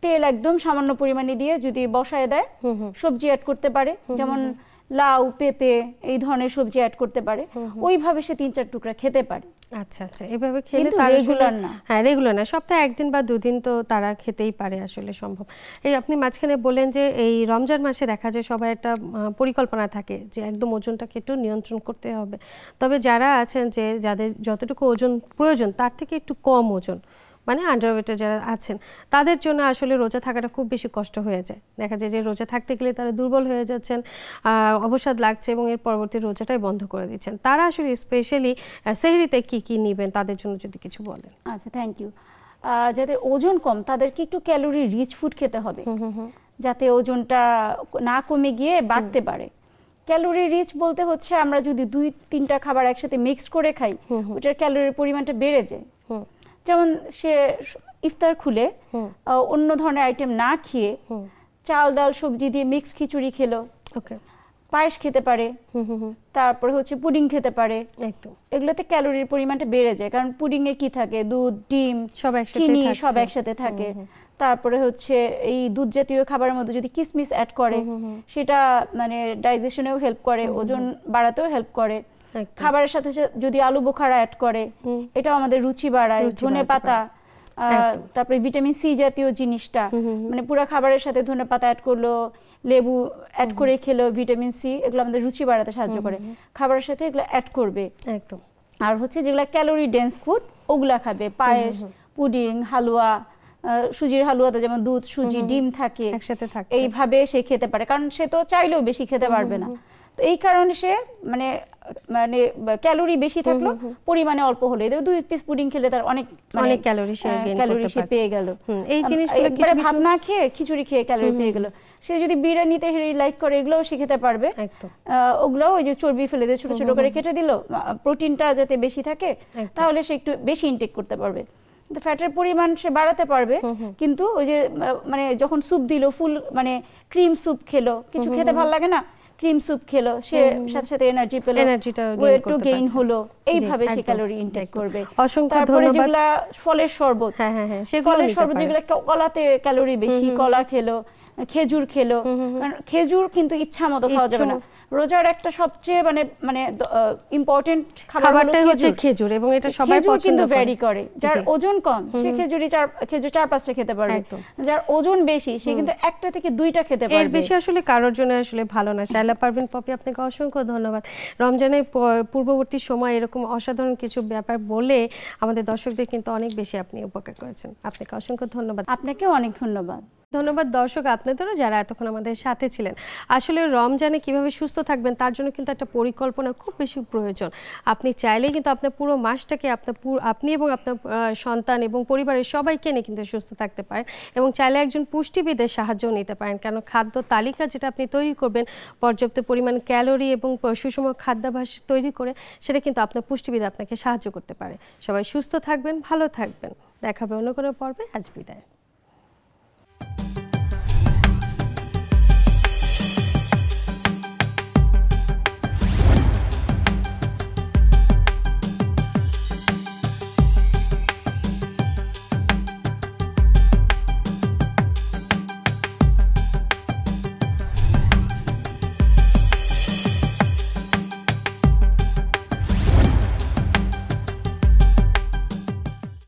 Speaker 2: তেল একদম সামান্য পরিমাণে দিয়ে যদি বসায় দেয়, সবজি অ্যাড করতে পারে, যেমন লাউ, পেঁপে, এই ধরনের সবজি অ্যাড করতে পারে, ওইভাবে সে 3-4 টুকরা খেতে পারে।
Speaker 1: আচ্ছা আচ্ছা, এভাবে খেলে তার রেগুলার না, হ্যাঁ রেগুলার না, সপ্তাহে 1 দিন বা 2 দিন তো তারা খেতেই পারে আসলে সম্ভব। এই আপনি মাঝখানে বলেন যে এই রমজান মাসে দেখা যায় সবার একটা পরিকল্পনা থাকে যে একদম ওজনটাকে একটু নিয়ন্ত্রণ করতে হবে, তবে যারা আছেন যে যাদের যতটুকু ওজন প্রয়োজন তার থেকে একটু কম ওজন, মানে আন্ডারওয়েটে যারা আছেন, তাদের জন্য আসলে রোজা থাকাটা খুব বেশি কষ্ট হয়ে যায়। দেখা যায় যে রোজা থাকতে গেলে তারা দুর্বল হয়ে যাচ্ছেন, অবসাদ লাগছে এবং এর পরবর্তী রোজাটাই বন্ধ করে দিচ্ছেন। তারা আসলে স্পেশালি সেহরিতে কি কি নেবেন তাদের জন্য যদি কিছু বলেন।
Speaker 2: আচ্ছা, থ্যাংক ইউ। যাদের ওজন কম তাদেরকে একটু ক্যালোরি রিচ ফুড খেতে হবে যাতে ওজনটা না কমে গিয়ে বাড়তে পারে। ক্যালোরি রিচ বলতে হচ্ছে আমরা যদি 2-3টা খাবার একসাথে মিক্স করে খাই, ওটার ক্যালোরির পরিমাণটা বেড়ে যায়। যেমন সে ইফতার খুলে অন্য ধরনের আইটেম না খেয়ে চাল, ডাল, সবজি দিয়ে মিক্স খিচুড়ি খেলো, পায়েস খেতে পারে, তারপরে হচ্ছে পুডিং খেতে পারে। এগুলোতে ক্যালোরির পরিমাণটা বেড়ে যায়, কারণ পুডিং এ কি থাকে, দুধ, ডিম, চিনি সব একসাথে থাকে। তারপরে হচ্ছে এই দুধ জাতীয় খাবারের মধ্যে যদি কিশমিশ অ্যাড করে, সেটা মানে ডাইজেশনেও হেল্প করে, ওজন বাড়াতেও হেল্প করে। খাবারের সাথে যদি আলু বোখারা অ্যাড করে, এটাও আমাদের রুচি বাড়ায়। ধনে পাতা, তারপরে ভিটামিন সি জাতীয় জিনিসটা, মানে পুরো খাবারের সাথে ধনেপাতা অ্যাড করলো, লেবু অ্যাড করে খেলো, ভিটামিন সি, এগুলো আমাদের রুচি বাড়াতে সাহায্য করে, খাবারের সাথে এগুলো অ্যাড করবে একদম। আর হচ্ছে যেগুলো ক্যালোরি ডেন্স ফুড ওগুলা খাবে, পায়েস, পুডিং, হালুয়া, সুজির হালুয়াতে যেমন দুধ, সুজি, ডিম থাকে, এইভাবে সে খেতে পারে, কারণ সে তো চাইলেও বেশি খেতে পারবে না। তো এই কারণে সে মানে মানে ক্যালোরি বেশি থাকলো পরিমাণে অল্প হলো, 2 পিস পুডিং খেলে তার অনেক অনেক ক্যালোরি সে পেয়ে গেল। এই জিনিসগুলো কিছু ভাত না খেয়ে খিচুড়ি খেয়ে ক্যালোরি পেয়ে গেল। সে যদি বিরিয়ানিতে লাইক করে এগুলোও সে খেতে পারবে, ওগুলো ওই যে চর্বি ফেলে দিয়ে ছোট ছোট করে কেটে দিল, প্রোটিনটা যাতে বেশি থাকে তাহলে সে একটু বেশি ইনটেক করতে পারবে। ফ্যাটের পরিমাণ সে বাড়াতে পারবে, কিন্তু ওই যে মানে যখন স্যুপ দিল, ফুল মানে ক্রিম স্যুপ খেলো, কিছু খেতে ভালো লাগে না, ক্রিম স্যুপ খেলো, সে সাথে সাথে এনার্জি পেল, ওয়েটও গেইন হলো, এইভাবে সে ক্যালোরি ইনটেক করবে। তারপরে যেগুলা ফলের শরবত, ফলের শরবত যেগুলো কলাতে ক্যালোরি বেশি, কলা খেলো, খেজুর খেলো, খেজুর কিন্তু ইচ্ছা মতো খাওয়া যাবে না। রোজার একটা সবচেয়ে মানে মানে ইম্পর্টেন্ট খাবারটা হচ্ছে খেজুর, এবং এটা সবাই পছন্দ করে, কিন্তু ভ্যারি করে। যার ওজন কম সে খেজুর 4-5টা খেতে পারবে, যার ওজন বেশি সে কিন্তু 1টা থেকে 2টা খেতে পারবে, এর বেশি আসলে কারোর জন্য আসলে ভালো না। শায়লা পারভিন পপি, আপনাকে অসংখ্য ধন্যবাদ। রমজানের পূর্ববর্তী সময় এরকম অসাধারণ কিছু ব্যাপার বলে আমাদের দর্শকদের কিন্তু অনেক বেশি আপনি উপকার করেছেন, আপনাকে অসংখ্য ধন্যবাদ। আপনাকেও অনেক ধন্যবাদ। ধন্যবাদ দর্শক আপনাদেরও যারা এতক্ষণ আমাদের সাথে ছিলেন। আসলে রমজানে কিভাবে সুস্থ থাকবেন তার জন্য কিন্তু একটা পরিকল্পনা খুব বেশি প্রয়োজন। আপনি চাইলেই কিন্তু আপনার পুরো মাসটাকে আপনি এবং আপনার সন্তান এবং পরিবারের সবাইকে নিয়ে কিন্তু সুস্থ থাকতে পারেন, এবং চাইলে একজন পুষ্টিবিদের সাহায্যও নিতে পারেন, কারণ খাদ্য তালিকা যেটা আপনি তৈরি করবেন পর্যাপ্ত পরিমাণ ক্যালোরি এবং সুষম খাদ্যাভ্যাস তৈরি করে, সেটা কিন্তু আপনার পুষ্টিবিদ আপনাকে সাহায্য করতে পারে। সবাই সুস্থ থাকবেন, ভালো থাকবেন, দেখা হবে অন্য কোনো পর্বে। আজ বিদায়।